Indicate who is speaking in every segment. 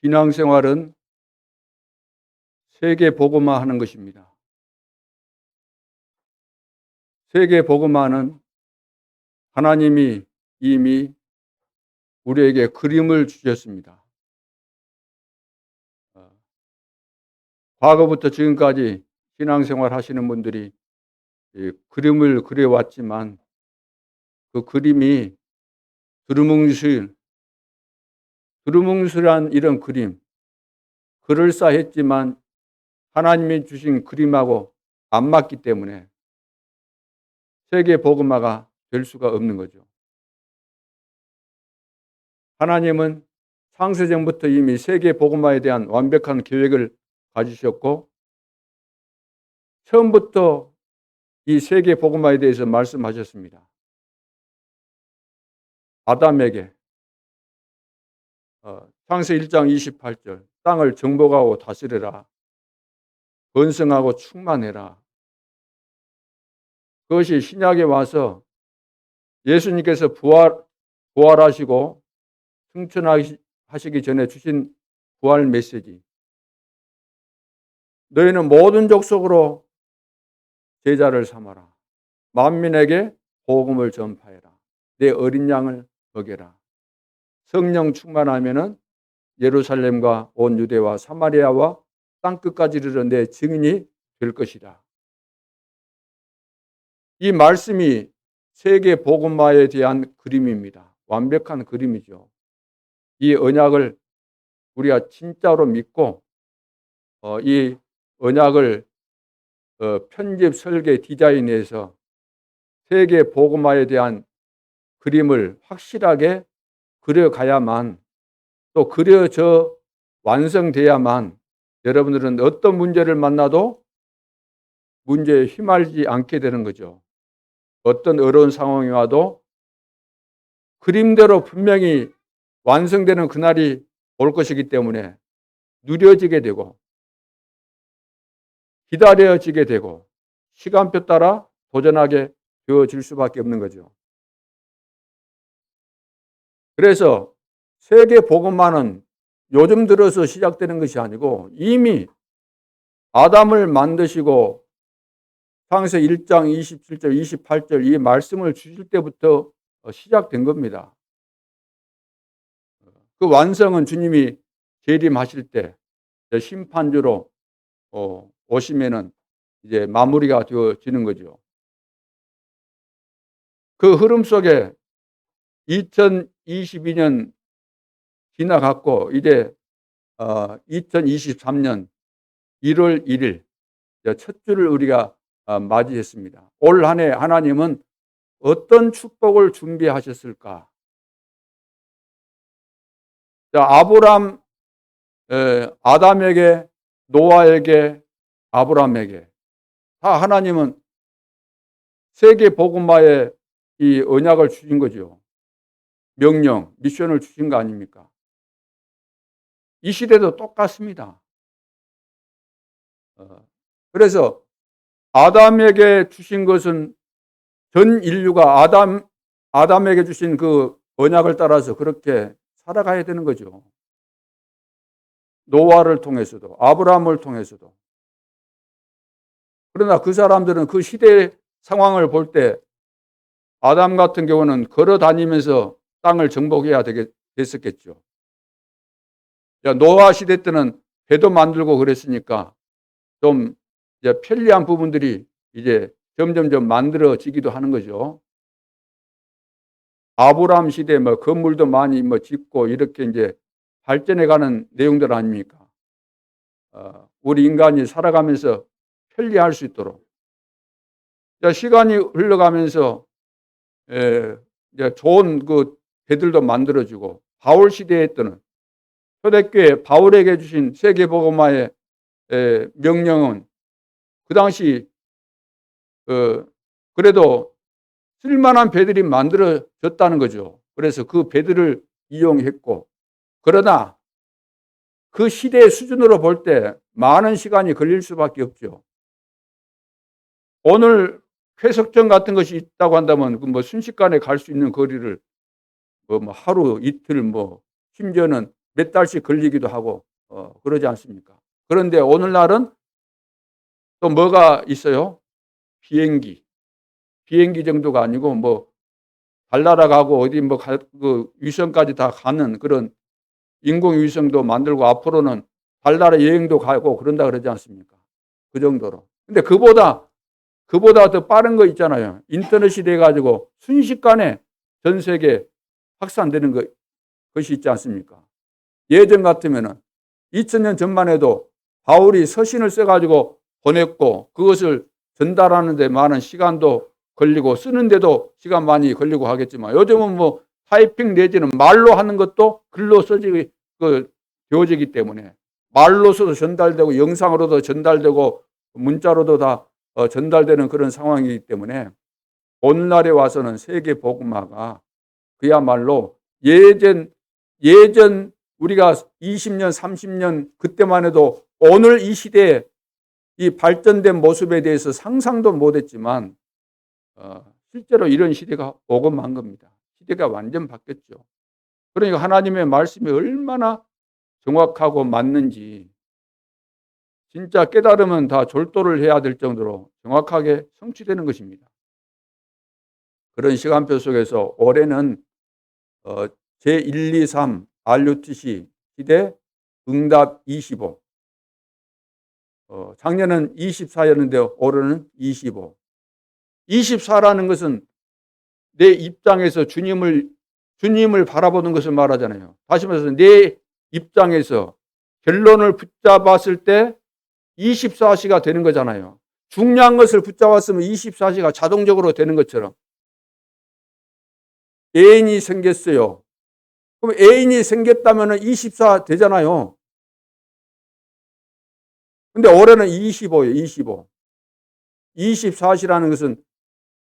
Speaker 1: 신앙생활은 세계 복음화하는 것입니다. 세계 복음화는 하나님이 이미 우리에게 그림을 주셨습니다. 과거부터 지금까지 신앙생활 하시는 분들이 그림을 그려왔지만 그 그림이 두루뭉술한 이런 그림, 그럴싸했지만 하나님이 주신 그림하고 안 맞기 때문에 세계 복음화가 될 수가 없는 거죠. 하나님은 창세전부터 이미 세계 복음화에 대한 완벽한 계획을 가지셨고 처음부터 이 세계 복음화에 대해서 말씀하셨습니다. 아담에게 창세 1장 28절 땅을 정복하고 다스려라. 번성하고 충만해라. 그것이 신약에 와서 예수님께서 부활하시고 승천하시기 전에 주신 부활 메시지. 너희는 모든 족속으로 제자를 삼아라. 만민에게 복음을 전파해라. 내 어린 양을 먹여라. 성령 충만하면은 예루살렘과 온 유대와 사마리아와 땅끝까지 이르러 내 증인이 될 것이다. 이 말씀이 세계 복음화에 대한 그림입니다. 완벽한 그림이죠. 이 언약을 우리가 진짜로 믿고 이 언약을 편집, 설계, 디자인해서 세계 복음화에 대한 그림을 확실하게 그려가야만 또 그려져 완성돼야만 여러분들은 어떤 문제를 만나도 문제에 휘말리지 않게 되는 거죠. 어떤 어려운 상황이 와도 그림대로 분명히 완성되는 그날이 올 것이기 때문에 누려지게 되고 기다려지게 되고 시간표 따라 도전하게 되어질 수밖에 없는 거죠. 그래서 세계 복음화는 요즘 들어서 시작되는 것이 아니고 이미 아담을 만드시고 창세 1장 27절 28절 이 말씀을 주실 때부터 시작된 겁니다. 그 완성은 주님이 재림하실 때 심판주로 오시면은 이제 마무리가 되어지는 거죠. 그 흐름 속에 2022년 지나갔고 이제 2023년 1월 1일 첫 주를 우리가 맞이했습니다. 올 한 해 하나님은 어떤 축복을 준비하셨을까? 아담에게, 노아에게, 아브라함에게 다 하나님은 세계 복음화에 이 언약을 주신 거죠. 명령, 미션을 주신 거 아닙니까? 이 시대도 똑같습니다. 그래서 아담에게 주신 것은 전 인류가 아담에게 주신 그 언약을 따라서 그렇게 살아가야 되는 거죠. 노아를 통해서도 아브라함을 통해서도. 그러나 그 사람들은 그 시대의 상황을 볼 때 아담 같은 경우는 걸어 다니면서 땅을 정복해야 됐었겠죠. 노아 시대 때는 배도 만들고 그랬으니까 좀 이제 편리한 부분들이 이제 점점점 만들어지기도 하는 거죠. 아브라함 시대 건물도 많이 짓고 이렇게 이제 발전해가는 내용들 아닙니까? 우리 인간이 살아가면서 편리할 수 있도록. 시간이 흘러가면서 이제 좋은 그 배들도 만들어지고 바울 시대에 때는 초대교회 바울에게 주신 세계복음화의 명령은 그 당시 그래도 쓸만한 배들이 만들어졌다는 거죠. 그래서 그 배들을 이용했고 그러나 그 시대의 수준으로 볼 때 많은 시간이 걸릴 수밖에 없죠. 오늘 회석정 같은 것이 있다고 한다면 순식간에 갈 수 있는 거리를 하루 이틀 심지어는 몇 달씩 걸리기도 하고 그러지 않습니까? 그런데 오늘날은 또 뭐가 있어요? 비행기 정도가 아니고 뭐 달나라 가고 어디 뭐 그 위성까지 다 가는 그런 인공위성도 만들고 앞으로는 달나라 여행도 가고 그런다 그러지 않습니까? 그 정도로. 근데 그보다 더 빠른 거 있잖아요. 인터넷이 돼가지고 순식간에 전 세계 확산되는 것이 있지 않습니까? 예전 같으면은 2000년 전만 해도 바울이 서신을 써가지고 보냈고 그것을 전달하는 데 많은 시간도 걸리고 쓰는데도 시간 많이 걸리고 하겠지만 요즘은 뭐 타이핑 내지는 말로 하는 것도 글로 되어지기 때문에 말로서도 전달되고 영상으로도 전달되고 문자로도 다 전달되는 그런 상황이기 때문에 오늘날에 와서는 세계 복음화가 그야말로 예전 우리가 20년, 30년 그때만 해도 오늘 이 시대에 이 발전된 모습에 대해서 상상도 못했지만 실제로 이런 시대가 오고 만 겁니다. 시대가 완전 바뀌었죠. 그러니까 하나님의 말씀이 얼마나 정확하고 맞는지 진짜 깨달으면 다 졸도를 해야 될 정도로 정확하게 성취되는 것입니다. 그런 시간표 속에서 올해는 제1, 2, 3 RUTC 시대 응답 25 작년은 24였는데 올해는 25 24라는 것은 내 입장에서 주님을 바라보는 것을 말하잖아요. 다시 말해서 내 입장에서 결론을 붙잡았을 때 24시가 되는 거잖아요. 중요한 것을 붙잡았으면 24시가 자동적으로 되는 것처럼. 애인이 생겼어요. 그럼 애인이 생겼다면 24 되잖아요. 근데 올해는 25예요. 25. 24시라는 것은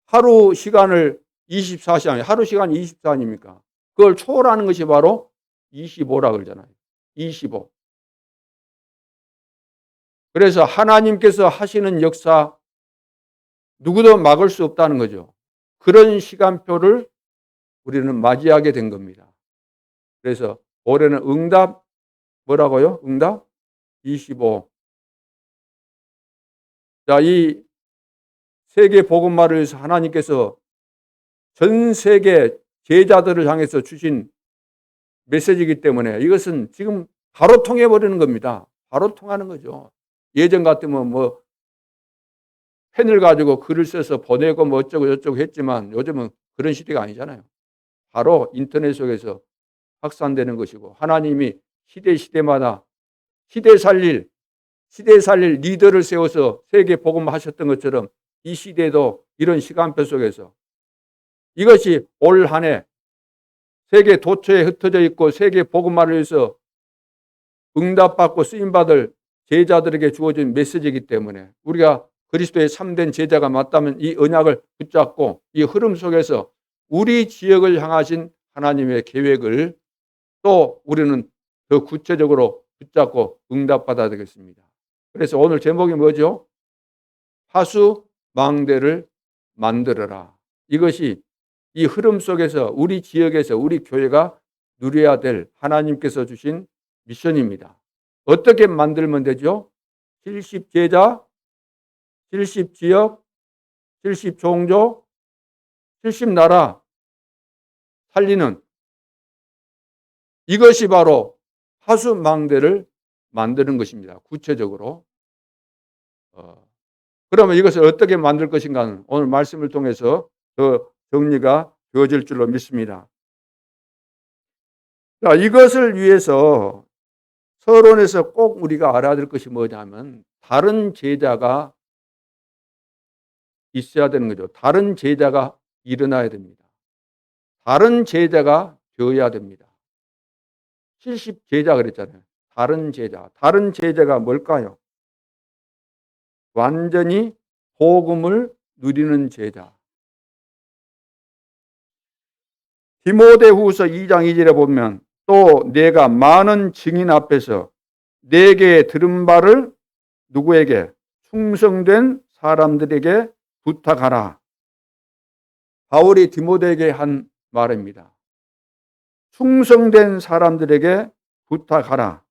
Speaker 1: 하루 시간을 24시 아니에요. 하루 시간 24 아닙니까? 그걸 초월하는 것이 바로 25라 그러잖아요. 25. 그래서 하나님께서 하시는 역사 누구도 막을 수 없다는 거죠. 그런 시간표를 우리는 맞이하게 된 겁니다. 그래서 올해는 응답 뭐라고요? 응답 25. 자, 이 세계 복음화를 위해서 하나님께서 전 세계 제자들을 향해서 주신 메시지이기 때문에 이것은 지금 바로 통해버리는 겁니다. 바로 통하는 거죠. 예전 같으면 뭐 펜을 가지고 글을 써서 보내고 뭐 어쩌고 저쩌고 했지만 요즘은 그런 시대가 아니잖아요. 바로 인터넷 속에서 확산되는 것이고 하나님이 시대마다 시대 살릴 리더를 세워서 세계 복음하셨던 것처럼 이 시대도 이런 시간표 속에서 이것이 올 한 해 세계 도처에 흩어져 있고 세계 복음화를 위해서 응답받고 쓰임받을 제자들에게 주어진 메시지이기 때문에 우리가 그리스도의 참된 제자가 맞다면 이 언약을 붙잡고 이 흐름 속에서 우리 지역을 향하신 하나님의 계획을 또 우리는 더 구체적으로 붙잡고 응답받아야 되겠습니다. 그래서 오늘 제목이 뭐죠? 파수망대를 만들어라. 이것이 이 흐름 속에서 우리 지역에서 우리 교회가 누려야 될 하나님께서 주신 미션입니다. 어떻게 만들면 되죠? 70제자, 70지역, 70종족, 70나라 살리는 이것이 바로 파수망대를 만드는 것입니다. 구체적으로. 그러면 이것을 어떻게 만들 것인가는 오늘 말씀을 통해서 더 정리가 되어질 줄로 믿습니다. 자, 이것을 위해서 서론에서 꼭 우리가 알아야 될 것이 뭐냐면 다른 제자가 있어야 되는 거죠. 다른 제자가 일어나야 됩니다. 다른 제자가 되어야 됩니다. 70제자 그랬잖아요. 다른 제자가 뭘까요? 완전히 복음을 누리는 제자. 디모데후서 2장 2절에 보면 또 내가 많은 증인 앞에서 내게 들은 바를 누구에게? 충성된 사람들에게 부탁하라. 바울이 디모데에게 한 말입니다. 충성된 사람들에게 부탁하라.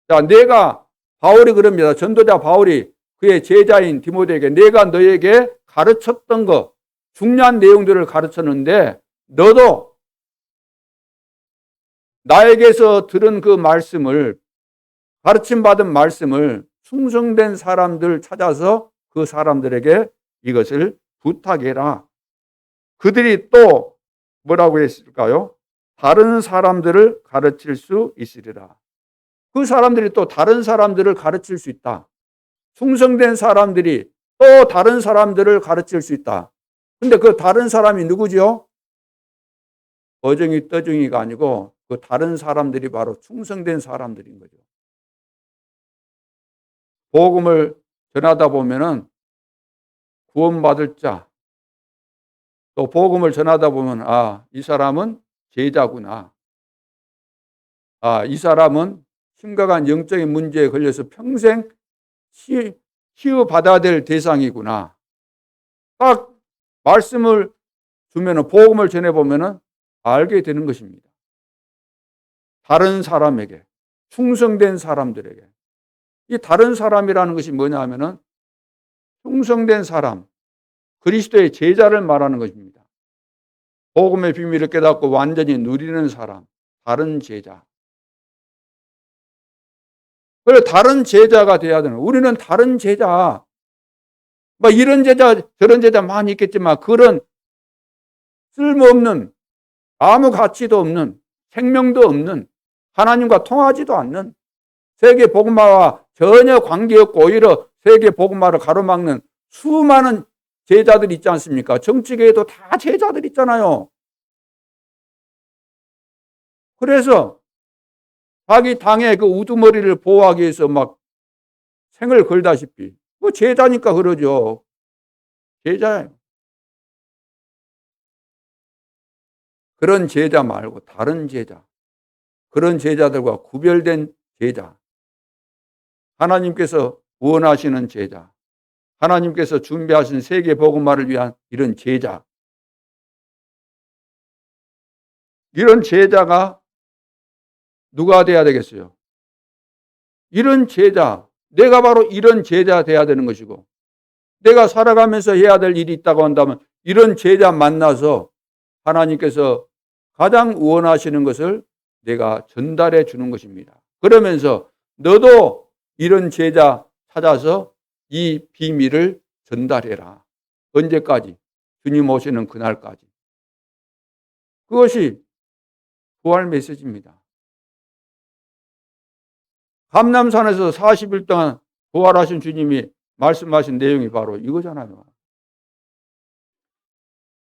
Speaker 1: 자, 내가 바울이 그럽니다. 전도자 바울이 그의 제자인 디모데에게 내가 너에게 가르쳤던 거, 중요한 내용들을 가르쳤는데 너도 나에게서 들은 그 말씀을, 가르침받은 말씀을 충성된 사람들 찾아서 그 사람들에게 이것을 부탁해라. 그들이 또 뭐라고 했을까요? 다른 사람들을 가르칠 수 있으리라. 그 사람들이 또 다른 사람들을 가르칠 수 있다. 충성된 사람들이 또 다른 사람들을 가르칠 수 있다. 근데 그 다른 사람이 누구죠? 어정이 떠정이가 아니고 그 다른 사람들이 바로 충성된 사람들인 거죠. 복음을 전하다 보면은 구원받을 자, 또 복음을 전하다 보면 이 사람은 제자구나. 이 사람은 심각한 영적인 문제에 걸려서 평생 치유받아야 될 대상이구나. 딱 말씀을 주면은, 복음을 전해보면은 알게 되는 것입니다. 다른 사람에게, 충성된 사람들에게. 이 다른 사람이라는 것이 뭐냐 하면은 충성된 사람, 그리스도의 제자를 말하는 것입니다. 복음의 비밀을 깨닫고 완전히 누리는 사람, 다른 제자. 그래서 다른 제자가 돼야 되는, 우리는 다른 제자, 이런 제자 저런 제자 많이 있겠지만 그런 쓸모없는, 아무 가치도 없는, 생명도 없는, 하나님과 통하지도 않는, 세계 복음화와 전혀 관계없고 오히려 세계 복음화를 가로막는 수많은 제자들이 있지 않습니까? 정치계에도 다 제자들 있잖아요. 그래서 자기 당의 그 우두머리를 보호하기 위해서 막 생을 걸다시피, 제자니까 그러죠. 제자예요. 그런 제자 말고 다른 제자, 그런 제자들과 구별된 제자, 하나님께서 원하시는 제자, 하나님께서 준비하신 세계 복음화를 위한 이런 제자, 이런 제자가 누가 돼야 되겠어요? 이런 제자, 내가 바로 이런 제자 돼야 되는 것이고, 내가 살아가면서 해야 될 일이 있다고 한다면 이런 제자 만나서 하나님께서 가장 원하시는 것을 내가 전달해 주는 것입니다. 그러면서 너도 이런 제자 찾아서 이 비밀을 전달해라. 언제까지? 주님 오시는 그날까지. 그것이 부활 메시지입니다. 감람산에서 40일 동안 부활하신 주님이 말씀하신 내용이 바로 이거잖아요.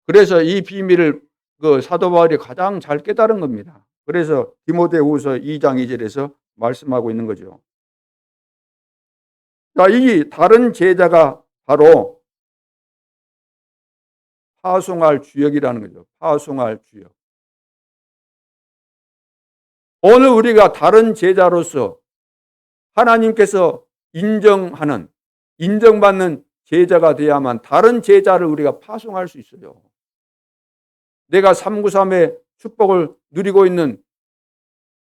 Speaker 1: 그래서 이 비밀을 그 사도 바울이 가장 잘 깨달은 겁니다. 그래서 디모데후서 2장 2절에서 말씀하고 있는 거죠. 자, 이 다른 제자가 바로 파송할 주역이라는 거죠. 파송할 주역. 오늘 우리가 다른 제자로서 하나님께서 인정하는, 인정받는 제자가 되어야만 다른 제자를 우리가 파송할 수 있어요. 내가 393의 축복을 누리고 있는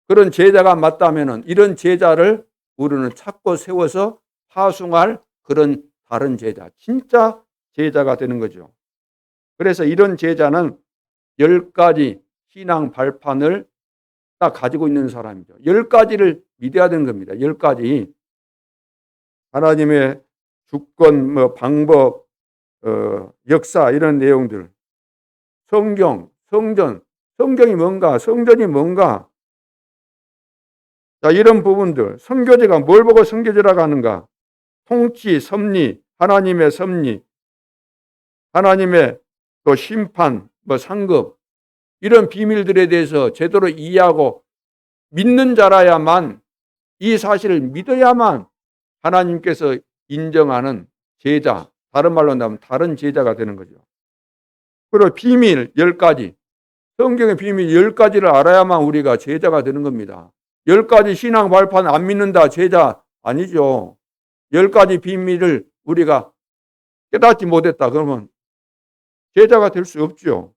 Speaker 1: 그런 제자가 맞다면 이런 제자를 우리는 찾고 세워서 파송할 그런 다른 제자, 진짜 제자가 되는 거죠. 그래서 이런 제자는 10가지 신앙 발판을 딱 가지고 있는 사람이죠. 10가지를 믿어야 되는 겁니다. 10가지. 하나님의 주권, 방법, 역사 이런 내용들. 성경, 성전, 성경이 뭔가, 성전이 뭔가. 자, 이런 부분들. 선교제가 뭘 보고 선교제라고 하는가? 통치, 섭리, 하나님의 섭리, 하나님의 또 심판, 상급, 이런 비밀들에 대해서 제대로 이해하고 믿는 자라야만, 이 사실을 믿어야만 하나님께서 인정하는 제자, 다른 말로 한다면 다른 제자가 되는 거죠. 그리고 비밀 10가지, 성경의 비밀 10가지를 알아야만 우리가 제자가 되는 겁니다. 10가지 신앙 발판 안 믿는다 제자 아니죠. 10가지 비밀을 우리가 깨닫지 못했다 그러면 제자가 될 수 없죠.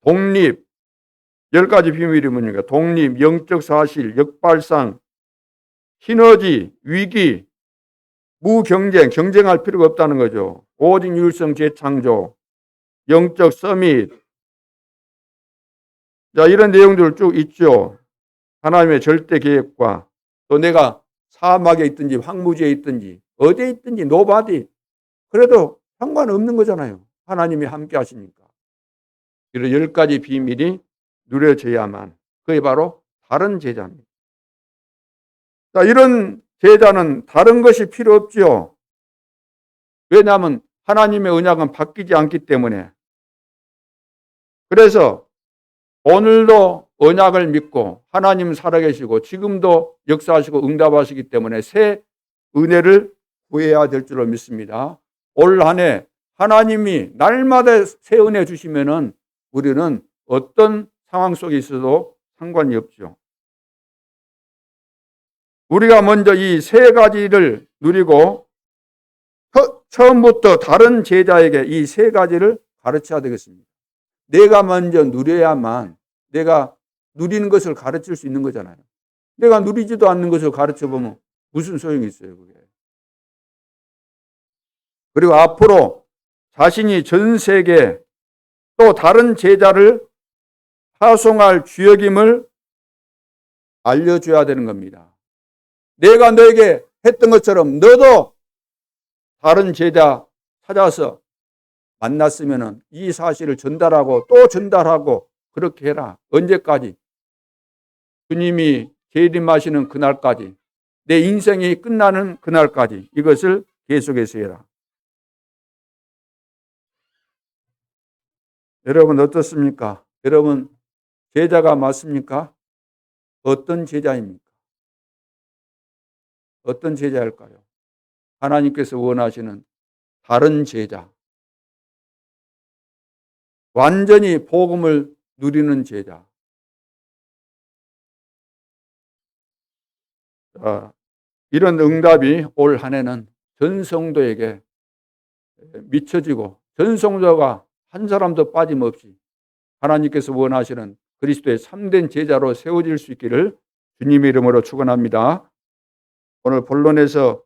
Speaker 1: 독립, 10가지 비밀이 뭡니까? 독립, 영적 사실, 역발상, 시너지, 위기, 무경쟁, 경쟁할 필요가 없다는 거죠. 오직 율성 재창조, 영적 서밋. 자, 이런 내용들 쭉 있죠. 하나님의 절대 계획과 또 내가 사막에 있든지 황무지에 있든지 어디에 있든지 노바디 그래도 상관없는 거잖아요. 하나님이 함께 하시니까. 이런 10가지 비밀이 누려져야만 그게 바로 다른 제자입니다. 자, 이런 제자는 다른 것이 필요 없죠. 왜냐하면 하나님의 언약은 바뀌지 않기 때문에. 그래서 오늘도 언약을 믿고 하나님 살아계시고 지금도 역사하시고 응답하시기 때문에 새 은혜를 구해야 될 줄로 믿습니다. 올 한 해 하나님이 날마다 새 은혜 주시면은 우리는 어떤 상황 속에 있어도 상관이 없죠. 우리가 먼저 이 세 가지를 누리고 처음부터 다른 제자에게 이 세 가지를 가르쳐야 되겠습니다. 내가 먼저 누려야만 내가 누리는 것을 가르칠 수 있는 거잖아요. 내가 누리지도 않는 것을 가르쳐 보면 무슨 소용이 있어요, 그게. 그리고 앞으로 자신이 전 세계 또 다른 제자를 파송할 주역임을 알려줘야 되는 겁니다. 내가 너에게 했던 것처럼 너도 다른 제자 찾아서 만났으면 이 사실을 전달하고 또 전달하고 그렇게 해라. 언제까지? 주님이 재림하시는 그날까지, 내 인생이 끝나는 그날까지 이것을 계속해서 해라. 여러분 어떻습니까? 여러분 제자가 맞습니까? 어떤 제자입니까? 어떤 제자일까요? 하나님께서 원하시는 다른 제자, 완전히 복음을 누리는 제자. 이런 응답이 올 한 해는 전 성도에게 미쳐지고 전 성도가 한 사람도 빠짐없이 하나님께서 원하시는 그리스도의 참된 제자로 세워질 수 있기를 주님의 이름으로 축원합니다. 오늘 본론에서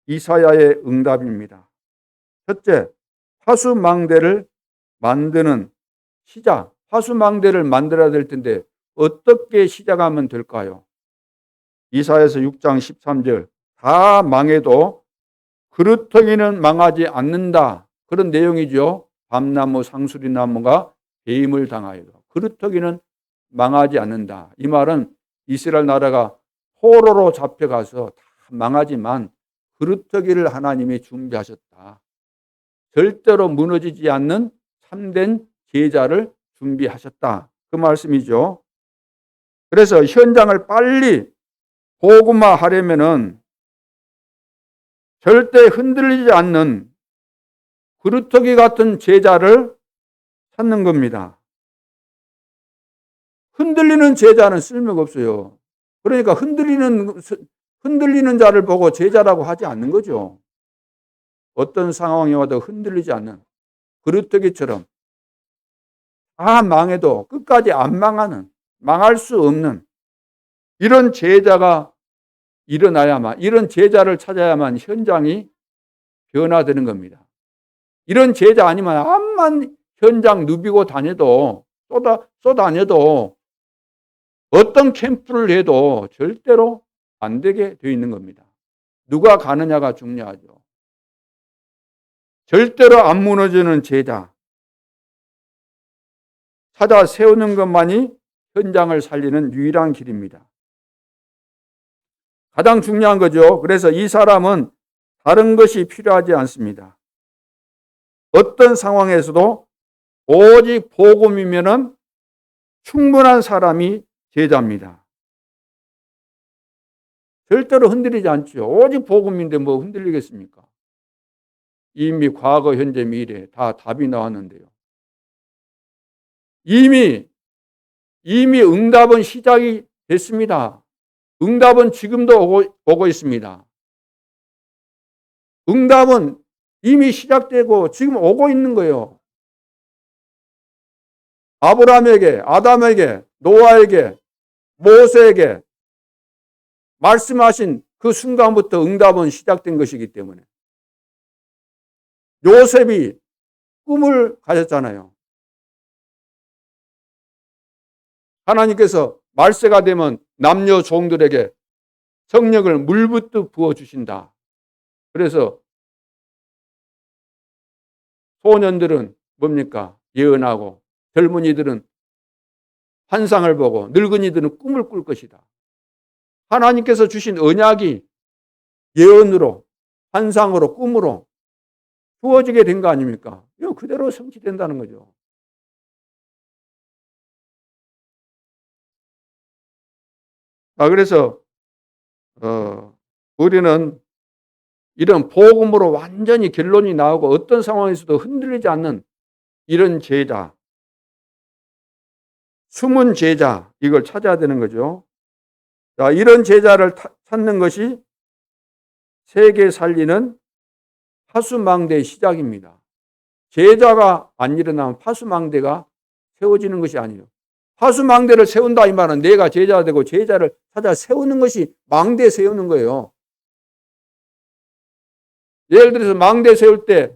Speaker 1: 이사야의 응답입니다. 첫째, 파수망대를 만드는 시작. 파수망대를 만들어야 될 텐데 어떻게 시작하면 될까요? 이사야서 6장 13절 다 망해도 그루터기는 망하지 않는다. 그런 내용이죠. 밤나무 상수리나무가 배임을 당하여도 그루터기는 망하지 않는다. 이 말은 이스라엘 나라가 포로로 잡혀가서 다 망하지만 그루터기를 하나님이 준비하셨다. 절대로 무너지지 않는 참된 제자를 준비하셨다. 그 말씀이죠. 그래서 현장을 빨리 복음화하려면은 절대 흔들리지 않는 그루터기 같은 제자를 찾는 겁니다. 흔들리는 제자는 쓸모가 없어요. 그러니까 흔들리는 자를 보고 제자라고 하지 않는 거죠. 어떤 상황이 와도 흔들리지 않는 그루터기처럼 다 망해도 끝까지 안 망하는, 망할 수 없는 이런 제자가 일어나야만, 이런 제자를 찾아야만 현장이 변화되는 겁니다. 이런 제자 아니면 암만 현장 누비고 다녀도 쏘다녀도 어떤 캠프를 해도 절대로 안 되게 되어 있는 겁니다. 누가 가느냐가 중요하죠. 절대로 안 무너지는 제자 찾아 세우는 것만이 현장을 살리는 유일한 길입니다. 가장 중요한 거죠. 그래서 이 사람은 다른 것이 필요하지 않습니다. 어떤 상황에서도 오직 복음이면은 충분한 사람이 제자입니다. 절대로 흔들리지 않죠. 오직 복음인데 뭐 흔들리겠습니까? 이미 과거, 현재, 미래 다 답이 나왔는데요. 이미 응답은 시작이 됐습니다. 응답은 지금도 오고 있습니다. 응답은 이미 시작되고 지금 오고 있는 거예요. 아브라함에게, 아담에게, 노아에게, 모세에게 말씀하신 그 순간부터 응답은 시작된 것이기 때문에 요셉이 꿈을 가졌잖아요. 하나님께서 말세가 되면 남녀 종들에게 성령을 물붓듯 부어주신다. 그래서 소년들은 뭡니까? 예언하고 젊은이들은 환상을 보고 늙은이들은 꿈을 꿀 것이다. 하나님께서 주신 언약이 예언으로, 환상으로, 꿈으로 주어지게 된 거 아닙니까? 이거 그대로 성취된다는 거죠. 그래서 우리는 이런 복음으로 완전히 결론이 나오고 어떤 상황에서도 흔들리지 않는 이런 제자, 숨은 제자, 이걸 찾아야 되는 거죠. 자, 이런 제자를 찾는 것이 세계 살리는 파수망대의 시작입니다. 제자가 안 일어나면 파수망대가 세워지는 것이 아니에요. 파수망대를 세운다 이 말은 내가 제자가 되고 제자를 찾아 세우는 것이 망대 세우는 거예요. 예를 들어서 망대 세울 때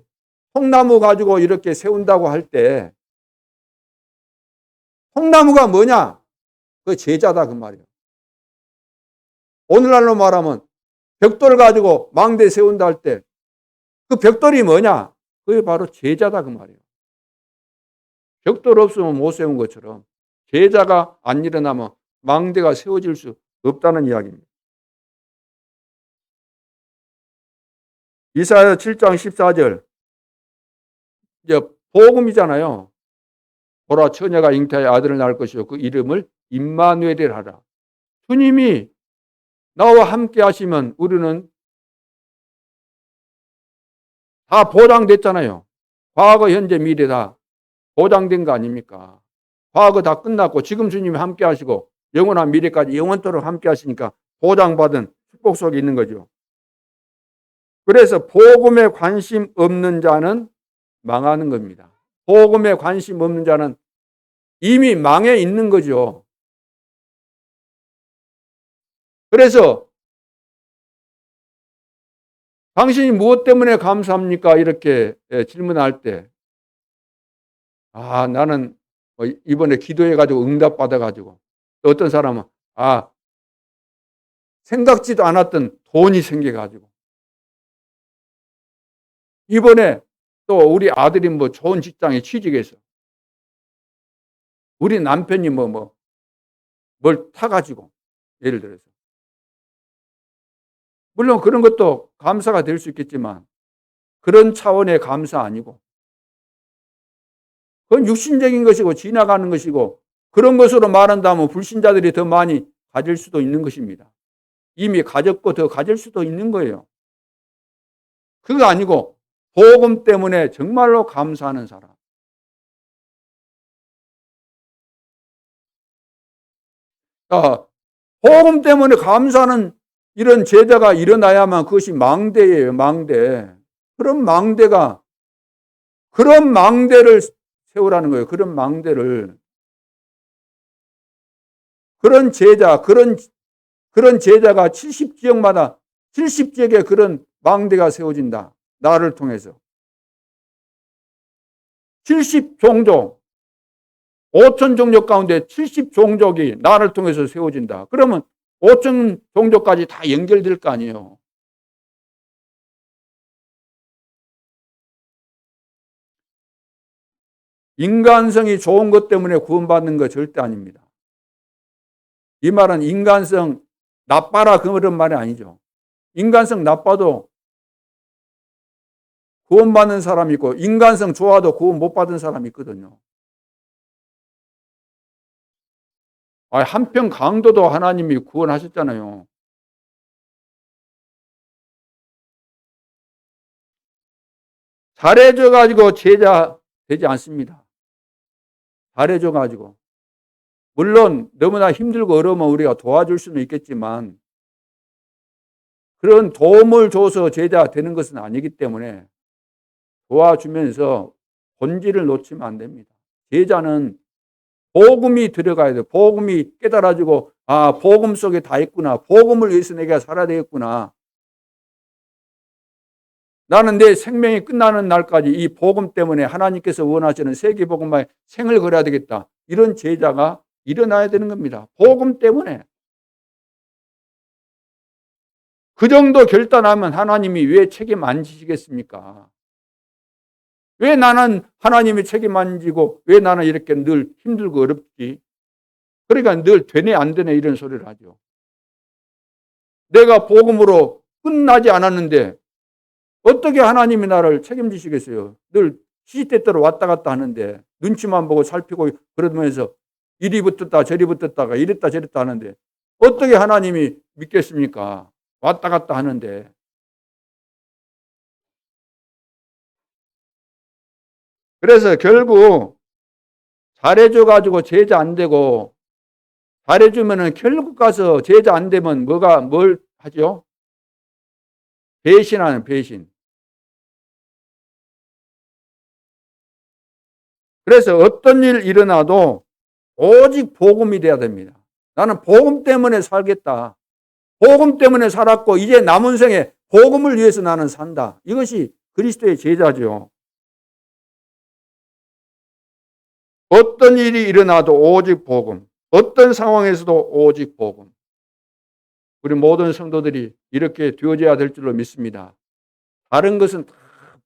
Speaker 1: 통나무 가지고 이렇게 세운다고 할 때 통나무가 뭐냐? 그 제자다 그 말이에요. 오늘날로 말하면 벽돌 가지고 망대 세운다 할 때 그 벽돌이 뭐냐? 그게 바로 제자다 그 말이에요. 벽돌 없으면 못 세운 것처럼 제자가 안 일어나면 망대가 세워질 수 없다는 이야기입니다. 이사야 7장 14절 이제 복음이잖아요. 보라 처녀가 잉태하여 아들을 낳을 것이요 그 이름을 임마누엘이라 하라. 주님이 나와 함께 하시면 우리는 다 보장됐잖아요. 과거, 현재, 미래 다 보장된 거 아닙니까? 과거 다 끝났고 지금 주님이 함께 하시고 영원한 미래까지 영원토록 함께 하시니까 보장받은 축복 속에 있는 거죠. 그래서 복음에 관심 없는 자는 망하는 겁니다. 복음에 관심 없는 자는 이미 망해 있는 거죠. 그래서 당신이 무엇 때문에 감사합니까? 이렇게 질문할 때 나는 이번에 기도해가지고 응답받아가지고 어떤 사람은 생각지도 않았던 돈이 생겨가지고 이번에 또 우리 아들이 뭐 좋은 직장에 취직해서 우리 남편이 뭘 타가지고 예를 들어서 물론 그런 것도 감사가 될 수 있겠지만 그런 차원의 감사 아니고 그건 육신적인 것이고 지나가는 것이고 그런 것으로 말한다면 불신자들이 더 많이 가질 수도 있는 것입니다. 이미 가졌고 더 가질 수도 있는 거예요. 그거 아니고 복음 때문에 정말로 감사하는 사람. 복음 때문에 감사하는 이런 제자가 일어나야만 그것이 망대예요. 망대. 그런 망대를 세우라는 거예요. 그런 망대를. 그런 제자가 70지역마다 70지역에 그런 망대가 세워진다. 나를 통해서. 70종족, 5천 종족 가운데 70종족이 나를 통해서 세워진다. 그러면 5천 종족까지 다 연결될 거 아니에요. 인간성이 좋은 것 때문에 구원받는 거 절대 아닙니다. 이 말은 인간성 나빠라 그런 말이 아니죠. 인간성 나빠도 구원받는 사람이 있고 인간성 좋아도 구원 못 받은 사람이 있거든요. 한평 강도도 하나님이 구원하셨잖아요. 잘해줘가지고 제자 되지 않습니다. 잘해줘가지고. 물론 너무나 힘들고 어려우면 우리가 도와줄 수는 있겠지만 그런 도움을 줘서 제자 되는 것은 아니기 때문에 도와주면서 본질을 놓치면 안 됩니다. 제자는 복음이 들어가야 돼요. 복음이 깨달아지고, 아, 복음 속에 다 있구나. 복음을 위해서 내가 살아야 되겠구나. 나는 내 생명이 끝나는 날까지 이 복음 때문에 하나님께서 원하시는 세계복음화에 생을 걸어야 되겠다. 이런 제자가 일어나야 되는 겁니다. 복음 때문에. 그 정도 결단하면 하나님이 왜 책임 안 지시겠습니까? 왜 나는 하나님이 책임 안 지고 왜 나는 이렇게 늘 힘들고 어렵지? 그러니까 늘 되네 안 되네 이런 소리를 하죠. 내가 복음으로 끝나지 않았는데 어떻게 하나님이 나를 책임지시겠어요? 늘 시시때때로 왔다 갔다 하는데 눈치만 보고 살피고 그러면서 이리 붙었다 저리 붙었다가 이랬다 저랬다 하는데 어떻게 하나님이 믿겠습니까? 왔다 갔다 하는데. 그래서 결국 잘해줘가지고 제자 안 되고 잘해주면은 결국 가서 제자 안 되면 뭘 하죠? 배신하는 배신. 그래서 어떤 일 일어나도 오직 복음이 돼야 됩니다. 나는 복음 때문에 살겠다. 복음 때문에 살았고 이제 남은 생에 복음을 위해서 나는 산다. 이것이 그리스도의 제자죠. 어떤 일이 일어나도 오직 복음. 어떤 상황에서도 오직 복음. 우리 모든 성도들이 이렇게 되어져야 될 줄로 믿습니다. 다른 것은 다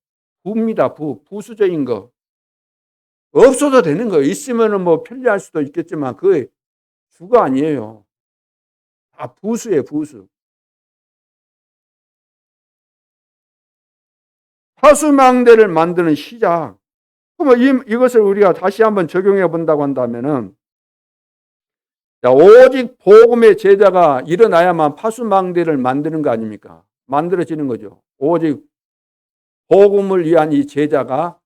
Speaker 1: 부입니다. 부수적인 거. 없어도 되는 거예요. 있으면 뭐 편리할 수도 있겠지만 그게 주가 아니에요. 다 부수예요, 부수. 파수망대를 만드는 시작. 그러면 이것을 우리가 다시 한번 적용해 본다고 한다면은, 자, 오직 복음의 제자가 일어나야만 파수망대를 만드는 거 아닙니까? 만들어지는 거죠. 오직 복음을 위한 이 제자가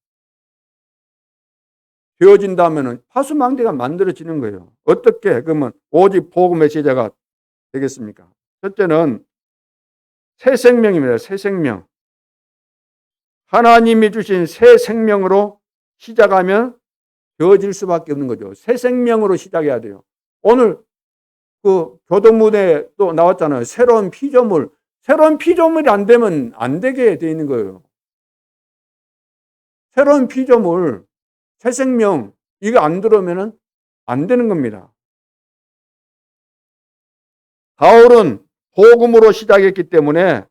Speaker 1: 되어진다면은 파수망대가 만들어지는 거예요. 어떻게 그러면 오직 복음의 제자가 되겠습니까? 첫째는 새 생명입니다. 새 생명. 하나님이 주신 새 생명으로 시작하면 되어질 수밖에 없는 거죠. 새 생명으로 시작해야 돼요. 오늘 그 교동문에 또 나왔잖아요. 새로운 피조물. 새로운 피조물이 안 되면 안 되게 돼 있는 거예요. 새로운 피조물, 새 생명, 이게 안 들어오면 안 되는 겁니다. 바울은 복음으로 시작했기 때문에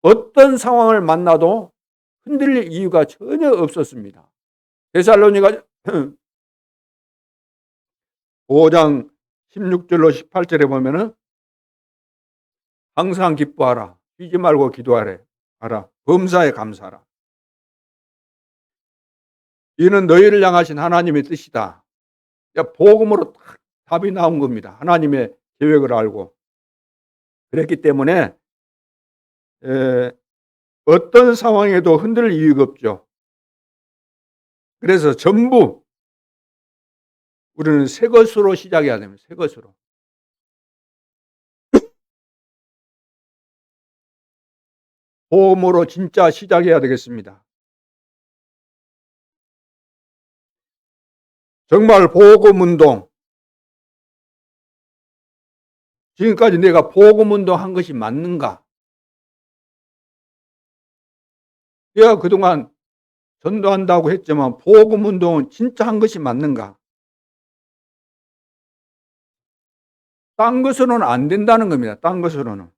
Speaker 1: 어떤 상황을 만나도 흔들릴 이유가 전혀 없었습니다. 데살로니가 5장 16절로 18절에 보면은 항상 기뻐하라. 쉬지 말고 기도하라. 범사에 감사하라. 이는 너희를 향하신 하나님의 뜻이다. 복음으로 딱 답이 나온 겁니다. 하나님의 계획을 알고. 그랬기 때문에 어떤 상황에도 흔들릴 이유가 없죠. 그래서 전부 우리는 새 것으로 시작해야 됩니다. 새 것으로. 복음으로 진짜 시작해야 되겠습니다. 정말 복음운동. 지금까지 내가 복음운동 한 것이 맞는가? 내가 그동안 전도한다고 했지만 복음운동은 진짜 한 것이 맞는가? 딴 것으로는 안 된다는 겁니다. 딴 것으로는.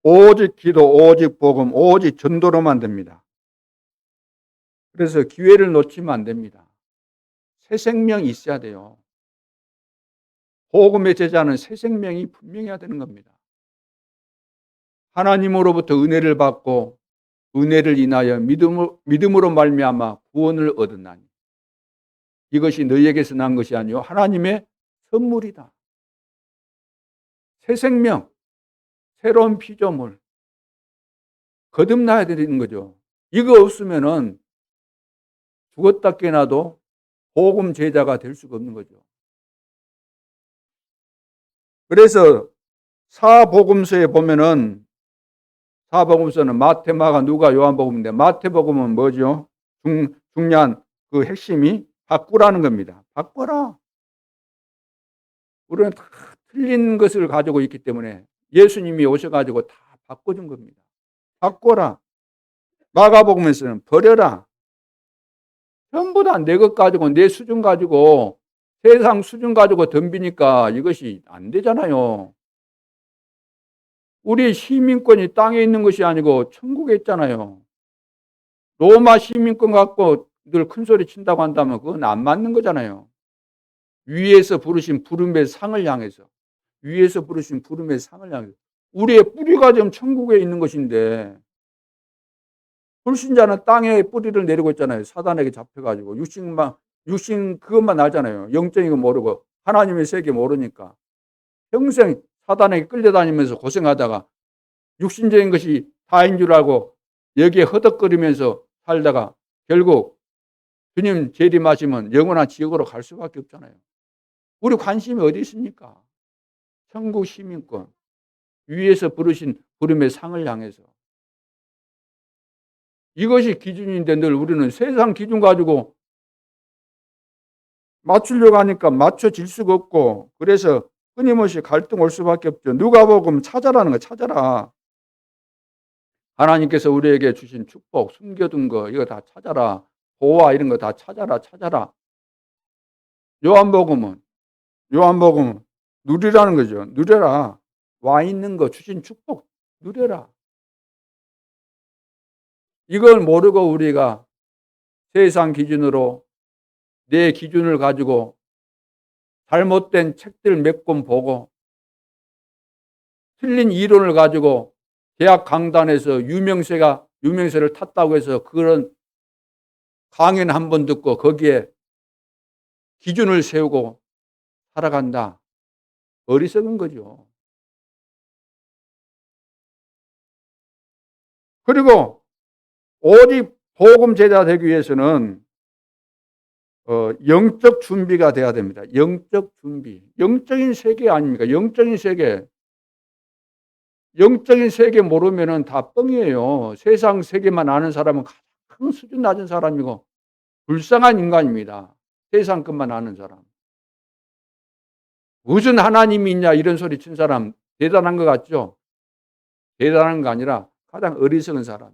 Speaker 1: 오직 기도, 오직 복음, 오직 전도로만 됩니다. 그래서 기회를 놓치면 안 됩니다. 새 생명이 있어야 돼요. 복음의 제자는 새 생명이 분명해야 되는 겁니다. 하나님으로부터 은혜를 받고 은혜를 인하여 믿음으로 말미암아 구원을 얻었나니 이것이 너희에게서 난 것이 아니요 하나님의 선물이다. 새 생명, 새로운 피조물 거듭나야 되는 거죠. 이거 없으면은 죽었다 깨나도 복음 제자가 될 수가 없는 거죠. 그래서 사복음서에 보면은 사복음서는 마태, 마가, 누가, 요한복음인데 마태복음은 뭐죠? 중요한 그 핵심이 바꾸라는 겁니다. 바꿔라. 우리는 다 틀린 것을 가지고 있기 때문에 예수님이 오셔가지고 다 바꿔준 겁니다. 바꿔라. 마가복음에서는 버려라. 전부 다 내 것 가지고, 내 수준 가지고, 세상 수준 가지고 덤비니까 이것이 안 되잖아요. 우리 시민권이 땅에 있는 것이 아니고 천국에 있잖아요. 로마 시민권 갖고 늘 큰 소리 친다고 한다면 그건 안 맞는 거잖아요. 위에서 부르신 부름의 상을 향해서, 위에서 부르신 부름의 상을 향해서. 우리의 뿌리가 지금 천국에 있는 것인데, 불신자는 땅에 뿌리를 내리고 있잖아요. 사단에게 잡혀가지고. 육신 그것만 알잖아요. 영적인 거 모르고 하나님의 세계 모르니까 평생 사단에게 끌려다니면서 고생하다가 육신적인 것이 다인 줄 알고 여기에 허덕거리면서 살다가 결국 주님 재림하시면 영원한 지옥으로 갈 수밖에 없잖아요. 우리 관심이 어디 있습니까? 천국 시민권, 위에서 부르신 부름의 상을 향해서. 이것이 기준인데 늘 우리는 세상 기준 가지고 맞추려고 하니까 맞춰질 수가 없고, 그래서 끊임없이 갈등 올 수밖에 없죠. 누가복음 찾아라는 거, 찾아라. 하나님께서 우리에게 주신 축복, 숨겨둔 거 이거 다 찾아라. 보호와 이런 거 다 찾아라, 찾아라. 요한복음은 누리라는 거죠. 누려라. 와 있는 거 주신 축복 누려라. 이걸 모르고 우리가 세상 기준으로 내 기준을 가지고 잘못된 책들 몇 권 보고 틀린 이론을 가지고 대학 강단에서 유명세를 탔다고 해서 그런 강연 한 번 듣고 거기에 기준을 세우고 살아간다. 어리석은 거죠. 그리고 오직 복음 제자 되기 위해서는 영적 준비가 돼야 됩니다. 영적 준비. 영적인 세계 아닙니까? 영적인 세계. 영적인 세계 모르면은 다 뻥이에요. 세상 세계만 아는 사람은 가장 수준 낮은 사람이고 불쌍한 인간입니다. 세상 것만 아는 사람. 무슨 하나님이 있냐 이런 소리 친 사람 대단한 것 같죠? 대단한 거 아니라 가장 어리석은 사람.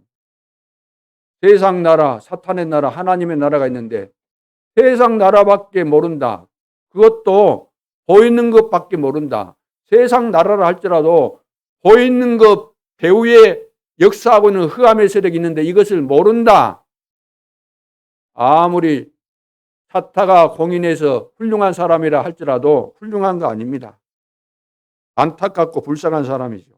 Speaker 1: 세상 나라, 사탄의 나라, 하나님의 나라가 있는데 세상 나라밖에 모른다. 그것도 보이는 것밖에 모른다. 세상 나라라 할지라도 보이는 것 배후에 역사하고 있는 흑암의 세력이 있는데 이것을 모른다. 아무리 사타가 공인해서 훌륭한 사람이라 할지라도 훌륭한 거 아닙니다. 안타깝고 불쌍한 사람이죠.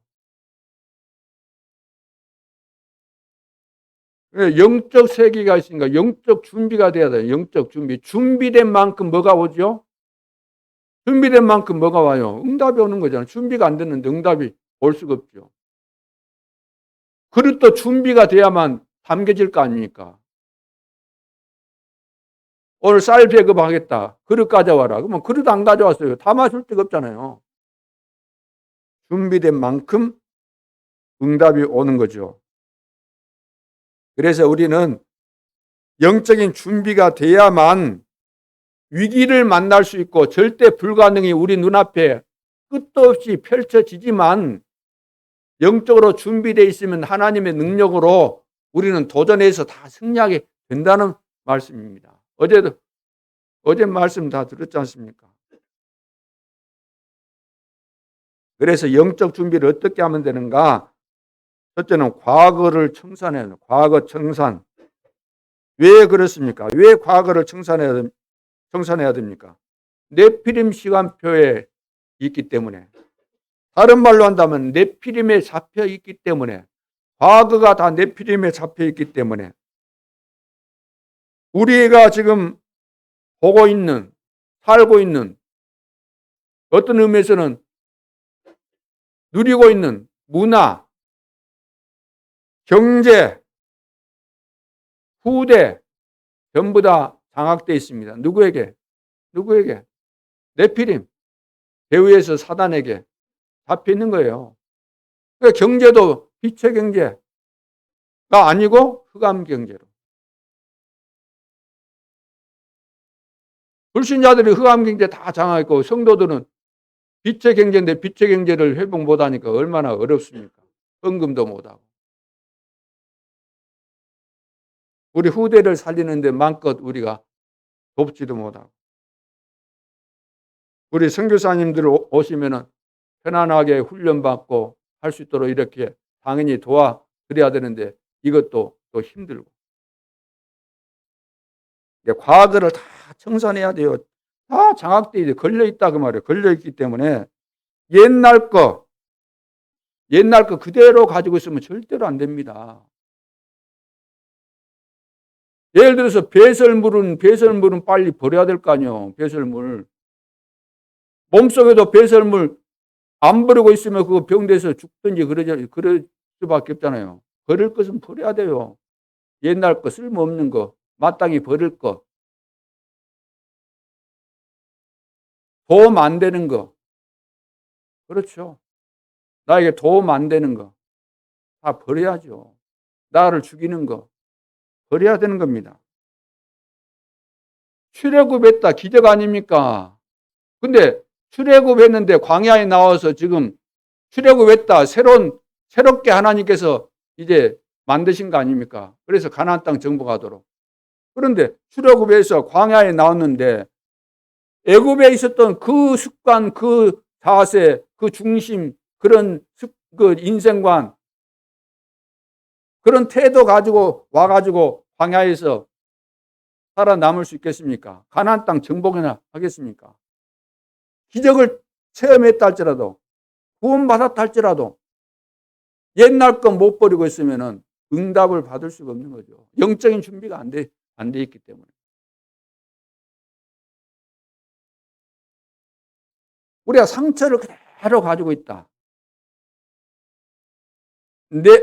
Speaker 1: 영적 세계가 있으니까 영적 준비가 돼야 돼요. 영적 준비. 준비된 만큼 뭐가 오죠? 준비된 만큼 뭐가 와요? 응답이 오는 거잖아요. 준비가 안 됐는데 응답이 올 수가 없죠. 그릇도 준비가 돼야만 담겨질 거 아닙니까? 오늘 쌀 배급하겠다. 그릇 가져와라. 그러면 그릇 안 가져왔어요. 다 마실 데가 없잖아요. 준비된 만큼 응답이 오는 거죠. 그래서 우리는 영적인 준비가 돼야만 위기를 만날 수 있고 절대 불가능이 우리 눈앞에 끝도 없이 펼쳐지지만 영적으로 준비되어 있으면 하나님의 능력으로 우리는 도전해서 다 승리하게 된다는 말씀입니다. 어제 말씀 다 들었지 않습니까? 그래서 영적 준비를 어떻게 하면 되는가? 첫째는 과거를 청산해야 돼요. 과거 청산. 왜 그렇습니까? 왜 과거를 청산해야 됩니까? 네피림 시간표에 있기 때문에. 다른 말로 한다면 네피림에 잡혀 있기 때문에. 과거가 다 네피림에 잡혀 있기 때문에. 우리가 지금 보고 있는, 살고 있는, 어떤 의미에서는 누리고 있는 문화, 경제, 후대 전부 다 장악되어 있습니다. 누구에게? 네피림, 배후에서 사단에게 잡혀 있는 거예요. 그러니까 경제도 빛의 경제가 아니고 흑암 경제로. 불신자들이 흑암 경제 다 장악했고 성도들은 빛의 경제인데 빛의 경제를 회복 못하니까 얼마나 어렵습니까? 헌금도 못하고. 우리 후대를 살리는데 마음껏 우리가 돕지도 못하고. 우리 선교사님들 오시면은 편안하게 훈련받고 할 수 있도록 이렇게 당연히 도와드려야 되는데 이것도 또 힘들고. 과거를 다 청산해야 돼요. 다 장악돼 걸려있다 그 말이에요. 걸려있기 때문에 옛날 거 그대로 가지고 있으면 절대로 안 됩니다. 예를 들어서 배설물은 빨리 버려야 될 거 아니에요. 배설물. 몸속에도 배설물 안 버리고 있으면 그거 병돼서 죽든지 그럴 수밖에 없잖아요. 버릴 것은 버려야 돼요. 옛날 거, 쓸모없는 거, 마땅히 버릴 거. 도움 안 되는 거. 그렇죠. 나에게 도움 안 되는 거. 다 버려야죠. 나를 죽이는 거. 버려야 되는 겁니다. 출애굽했다. 기적 아닙니까? 근데 출애굽했는데 광야에 나와서 지금 출애굽했다. 새롭게 하나님께서 이제 만드신 거 아닙니까? 그래서 가나안 땅 정복하도록. 그런데 출애굽해서 광야에 나왔는데 애굽에 있었던 그 습관, 그 자세, 그 중심, 그런 그 인생관, 그런 태도 가지고 와가지고 광야에서 살아남을 수 있겠습니까? 가나안 땅 정복이나 하겠습니까? 기적을 체험했다 할지라도, 구원받았다 할지라도 옛날 거 못 버리고 있으면은 응답을 받을 수가 없는 거죠. 영적인 준비가 안 돼 있기 때문에. 우리가 상처를 그대로 가지고 있다.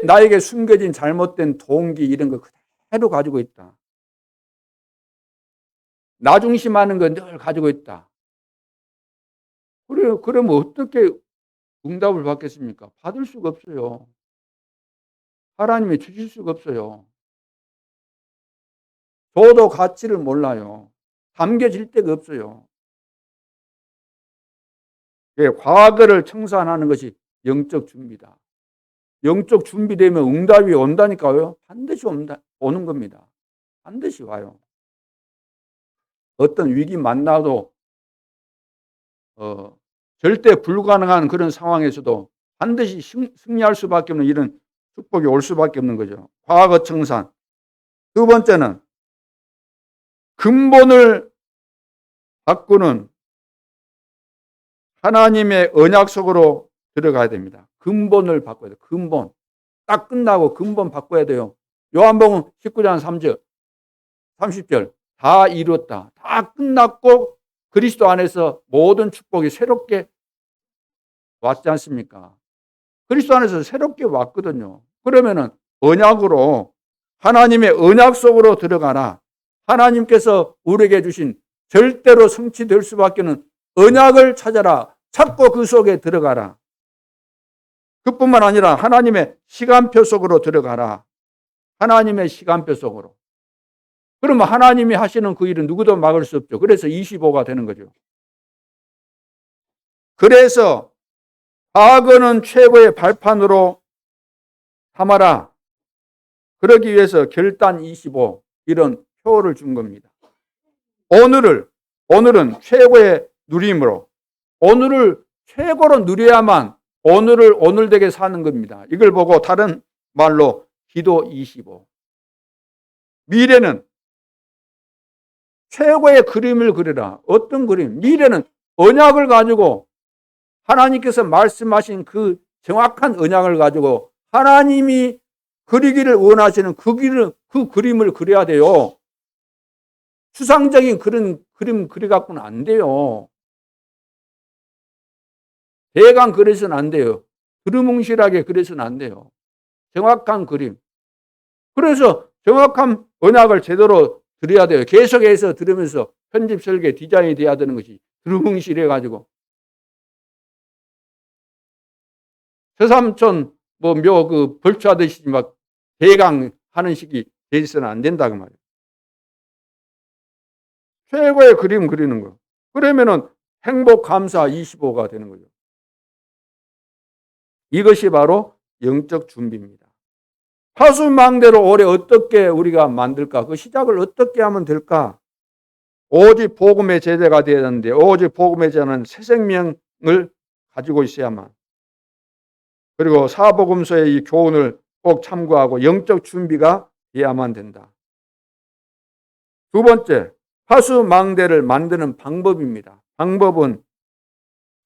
Speaker 1: 나에게 숨겨진 잘못된 동기 이런 거 그대로 가지고 있다. 나 중심하는 거 늘 가지고 있다. 그러면 어떻게 응답을 받겠습니까? 받을 수가 없어요. 하나님이 주실 수가 없어요. 저도 가치를 몰라요. 담겨질 데가 없어요. 과거를 청산하는 것이 영적 준비다. 영적 준비되면 응답이 온다니까요. 반드시 오는 겁니다. 반드시 와요. 어떤 위기 만나도 절대 불가능한 그런 상황에서도 반드시 승리할 수밖에 없는 이런 축복이 올 수밖에 없는 거죠. 과거 청산. 두 번째는 근본을 바꾸는 하나님의 언약 속으로 들어가야 됩니다. 근본을 바꿔야 돼요. 근본. 딱 끝나고 근본 바꿔야 돼요. 요한복음 19장 3절, 30절. 다 이루었다. 다 끝났고 그리스도 안에서 모든 축복이 새롭게 왔지 않습니까? 그리스도 안에서 새롭게 왔거든요. 그러면은 언약으로 하나님의 언약 속으로 들어가라. 하나님께서 우리에게 주신 절대로 성취될 수밖에 없는 언약을 찾아라. 찾고 그 속에 들어가라. 그뿐만 아니라 하나님의 시간표 속으로 들어가라. 하나님의 시간표 속으로. 그러면 하나님이 하시는 그 일은 누구도 막을 수 없죠. 그래서 25가 되는 거죠. 그래서 과거는 최고의 발판으로 삼아라. 그러기 위해서 결단 25 이런 표를 준 겁니다. 오늘은 최고의 누림으로 오늘을 최고로 누려야만 오늘을 오늘되게 사는 겁니다. 이걸 보고 다른 말로 기도 25. 미래는 최고의 그림을 그리라. 어떤 그림? 미래는 언약을 가지고 하나님께서 말씀하신 그 정확한 언약을 가지고 하나님이 그리기를 원하시는 그 그림을 그려야 돼요. 추상적인 그런 그림 그려갖고는 안 돼요. 대강 그려서는 안 돼요. 두루뭉실하게 그려서는 안 돼요. 정확한 그림. 그래서 정확한 언약을 제대로 드려야 돼요. 계속해서 들으면서 편집, 설계, 디자인이 돼야 되는 것이 두루뭉실해가지고. 서삼촌 묘 벌초하듯이 막 대강 하는 식이 돼 있어서는 안 된다고 말이에요. 최고의 그림 그리는 거. 그러면은 행복 감사 25가 되는 거죠. 이것이 바로 영적 준비입니다. 파수망대로 올해 어떻게 우리가 만들까? 그 시작을 어떻게 하면 될까? 오직 복음의 제자가 되어야 하는데, 오직 복음의 제자는 새 생명을 가지고 있어야만, 그리고 사복음서의 이 교훈을 꼭 참고하고 영적 준비가 돼야만 된다. 두 번째, 파수망대를 만드는 방법입니다. 방법은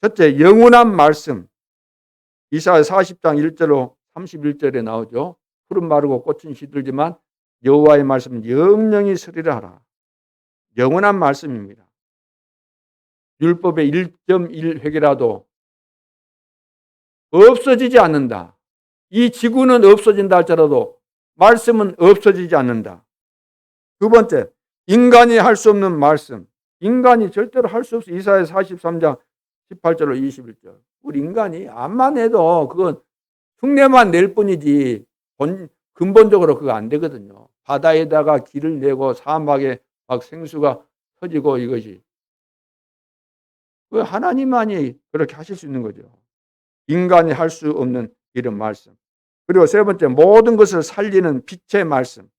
Speaker 1: 첫째, 영원한 말씀. 이사야 40장 1절로 31절에 나오죠. 푸른 마르고 꽃은 시들지만 여호와의 말씀은 영영이 서리라 하라. 영원한 말씀입니다. 율법의 1.1획이라도 없어지지 않는다. 이 지구는 없어진다 할지라도 말씀은 없어지지 않는다. 두 번째, 인간이 할 수 없는 말씀. 인간이 절대로 할 수 없어. 이사야 43장 18절로 21절. 우리 인간이 암만 해도 그건 흉내만 낼 뿐이지 근본적으로 그거 안 되거든요. 바다에다가 길을 내고 사막에 막 생수가 터지고 이것이. 그 하나님만이 그렇게 하실 수 있는 거죠. 인간이 할 수 없는 이런 말씀. 그리고 세 번째, 모든 것을 살리는 빛의 말씀.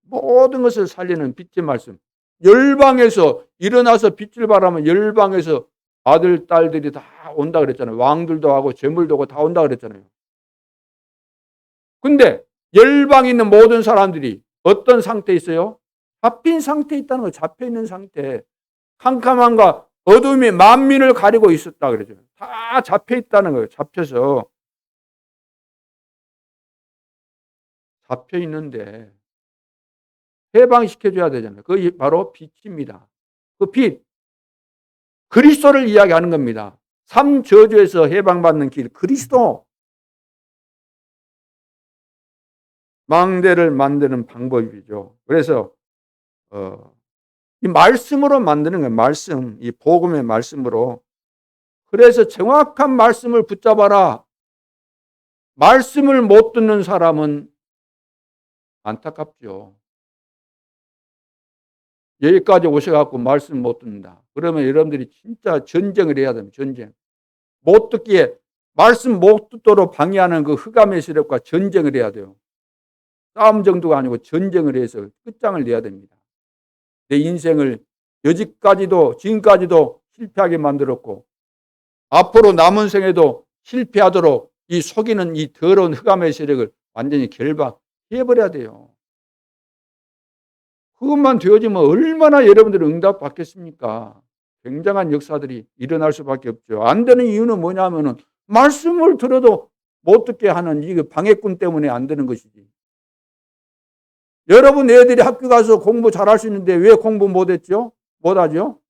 Speaker 1: 모든 것을 살리는 빛의 말씀. 열방에서 일어나서 빛을 발하면 열방에서 아들, 딸들이 다 온다 그랬잖아요. 왕들도 하고 재물도 하고 다 온다 그랬잖아요. 근데 열방에 있는 모든 사람들이 어떤 상태에 있어요? 잡힌 상태에 있다는 거예요. 잡혀있는 상태. 캄캄함과 어둠이 만민을 가리고 있었다 그러죠. 다 잡혀있다는 거예요. 잡혀있는데 해방시켜줘야 되잖아요. 그게 바로 빛입니다. 그 빛, 그리스도를 이야기하는 겁니다. 삼저주에서 해방받는 길, 그리스도. 망대를 만드는 방법이죠. 그래서 이 말씀으로 만드는 거예요. 말씀, 이 복음의 말씀으로. 그래서 정확한 말씀을 붙잡아라. 말씀을 못 듣는 사람은 안타깝죠. 여기까지 오셔갖고 말씀 못 듣는다. 그러면 여러분들이 진짜 전쟁을 해야 됩니다. 전쟁. 못 듣기에, 말씀 못 듣도록 방해하는 그 흑암의 세력과 전쟁을 해야 돼요. 싸움 정도가 아니고 전쟁을 해서 끝장을 내야 됩니다. 내 인생을 여지까지도, 지금까지도 실패하게 만들었고, 앞으로 남은 생에도 실패하도록 이 속이는 이 더러운 흑암의 세력을 완전히 결박해버려야 돼요. 그것만 되어지면 얼마나 여러분들이 응답받겠습니까? 굉장한 역사들이 일어날 수밖에 없죠. 안 되는 이유는 뭐냐면은 말씀을 들어도 못 듣게 하는 이 방해꾼 때문에 안 되는 것이지. 여러분 애들이 학교 가서 공부 잘할 수 있는데 왜 공부 못했죠? 못하죠?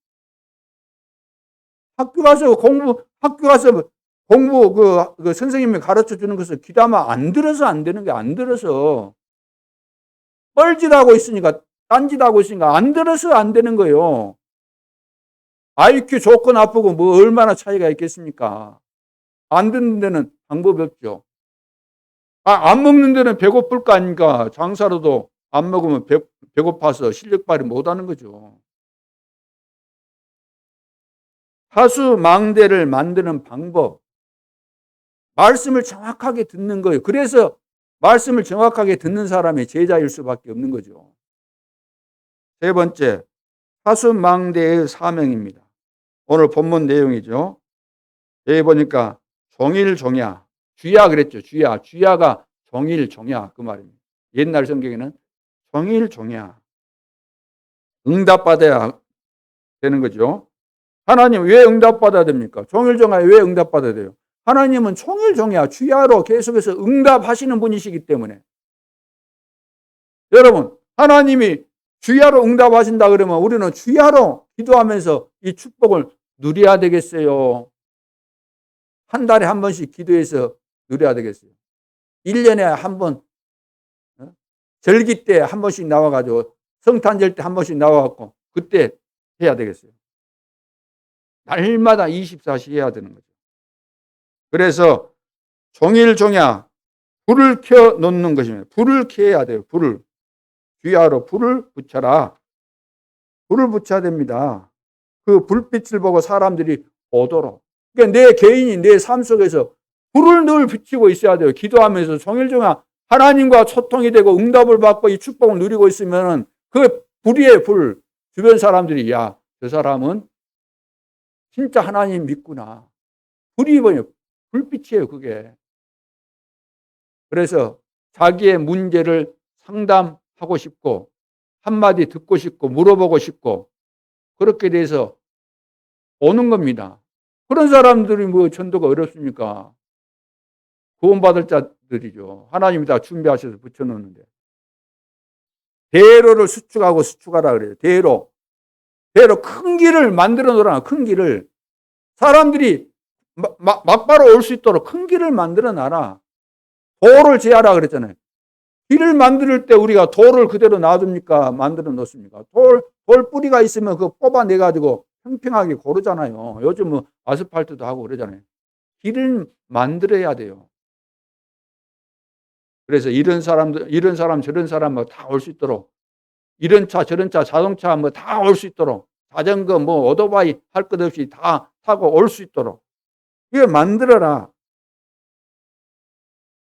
Speaker 1: 학교 가서 공부 그 선생님이 가르쳐 주는 것을 귀담아 안 들어서 안 되는 게 안 들어서 뻘짓하고 있으니까 딴짓하고 있으니까 안 들어서 안 되는 거예요. IQ 좋고 나쁘고 뭐 얼마나 차이가 있겠습니까? 안 듣는 데는 방법이 없죠. 안 먹는 데는 배고플 거 아닙니까? 장사로도 안 먹으면 배고파서 실력 발휘 못 하는 거죠. 파수망대를 만드는 방법. 말씀을 정확하게 듣는 거예요. 그래서 말씀을 정확하게 듣는 사람이 제자일 수밖에 없는 거죠. 세 번째, 파수망대의 사명입니다. 오늘 본문 내용이죠. 여기 보니까 종일종야, 쥐야 그랬죠. 쥐야가 종일종야 그 말입니다. 옛날 성경에는 종일종야, 응답받아야 되는 거죠. 하나님 왜 응답받아야 됩니까? 종일종야 왜 응답받아야 돼요? 하나님은 종일종야, 쥐야로 계속해서 응답하시는 분이시기 때문에. 여러분, 하나님이 쥐야로 응답하신다 그러면 우리는 쥐야로 기도하면서 이 축복을 누려야 되겠어요? 한 달에 한 번씩 기도해서 누려야 되겠어요? 1년에 한 번, 절기 때 한 번씩 나와가지고, 성탄절 때 한 번씩 나와갖고, 그때 해야 되겠어요? 날마다 24시 해야 되는 거죠. 그래서 종일종야, 불을 켜 놓는 것입니다. 불을 켜야 돼요. 쥐야로 불을 붙여라. 불을 붙여야 됩니다. 그 불빛을 보고 사람들이 오도록. 그러니까 내 개인이 내 삶 속에서 불을 늘 비치고 있어야 돼요. 기도하면서 종일 종일 하나님과 소통이 되고 응답을 받고 이 축복을 누리고 있으면 그 불의 불, 주변 사람들이 야, 저 사람은 진짜 하나님 믿구나. 불이 뭐예요? 불빛이에요, 그게. 그래서 자기의 문제를 상담하고 싶고 한마디 듣고 싶고 물어보고 싶고 그렇게 돼서 오는 겁니다. 그런 사람들이 뭐 전도가 어렵습니까? 구원받을 자들이죠. 하나님이 다 준비하셔서 붙여놓는데. 대로를 수축하고 수축하라 그래요. 대로. 대로 큰 길을 만들어 놓으라. 큰 길을. 사람들이 막바로 올 수 있도록 큰 길을 만들어 놔라. 도를 제하라 그랬잖아요. 길을 만들 때 우리가 돌을 그대로 놔둡니까? 만들어 놓습니까? 돌 뿌리가 있으면 그거 뽑아내가지고 평평하게 고르잖아요. 요즘 뭐 아스팔트도 하고 그러잖아요. 길을 만들어야 돼요. 그래서 이런 사람, 저런 사람 뭐 다 올 수 있도록, 이런 차, 저런 차, 자동차 뭐 다 올 수 있도록, 자전거 뭐 오토바이 할 것 없이 다 타고 올 수 있도록. 이걸 만들어라.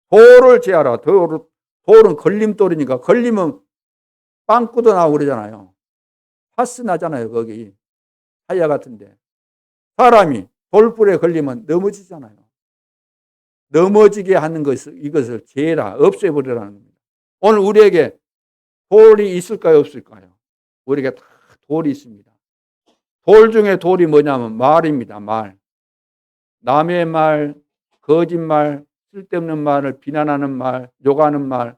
Speaker 1: 돌을 제하라. 돌은 걸림돌이니까 걸리면 빵꾸도 나고 그러잖아요. 파스 나잖아요, 거기. 타이어 같은데. 사람이 돌불에 걸리면 넘어지잖아요. 넘어지게 하는 이것을 제라, 없애버리라는 겁니다. 오늘 우리에게 돌이 있을까요, 없을까요? 우리에게 다 돌이 있습니다. 돌 중에 돌이 뭐냐면 말입니다, 말. 남의 말, 거짓말, 쓸데없는 말을 비난하는 말, 욕하는 말,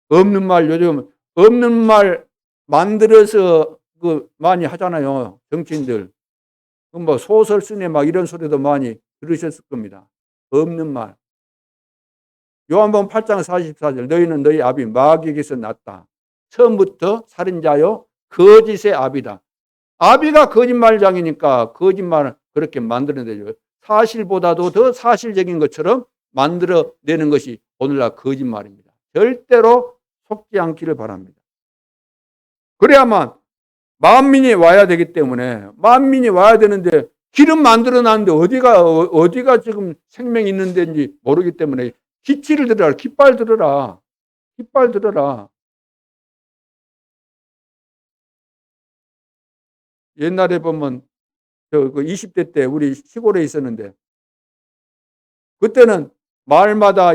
Speaker 1: 없는 말, 요즘 없는 말 만들어서 많이 하잖아요, 정치인들. 뭐 소설 쓰네 막 이런 소리도 많이 들으셨을 겁니다. 없는 말. 요한복음 8장 44절 너희는 너희 아비 마귀에게서 났다. 처음부터 살인자요 거짓의 아비다. 아비가 거짓말장이니까 거짓말을 그렇게 만들어내죠. 사실보다도 더 사실적인 것처럼 만들어내는 것이 오늘날 거짓말입니다. 절대로 속지 않기를 바랍니다. 그래야만 만민이 와야 되기 때문에 만민이 와야 되는데 길은 만들어놨는데 어디가 지금 생명이 있는 데인지 모르기 때문에 기치를 들어라. 깃발 들어라. 깃발 들어라. 옛날에 보면 그 20대 때 우리 시골에 있었는데 그때는 마을마다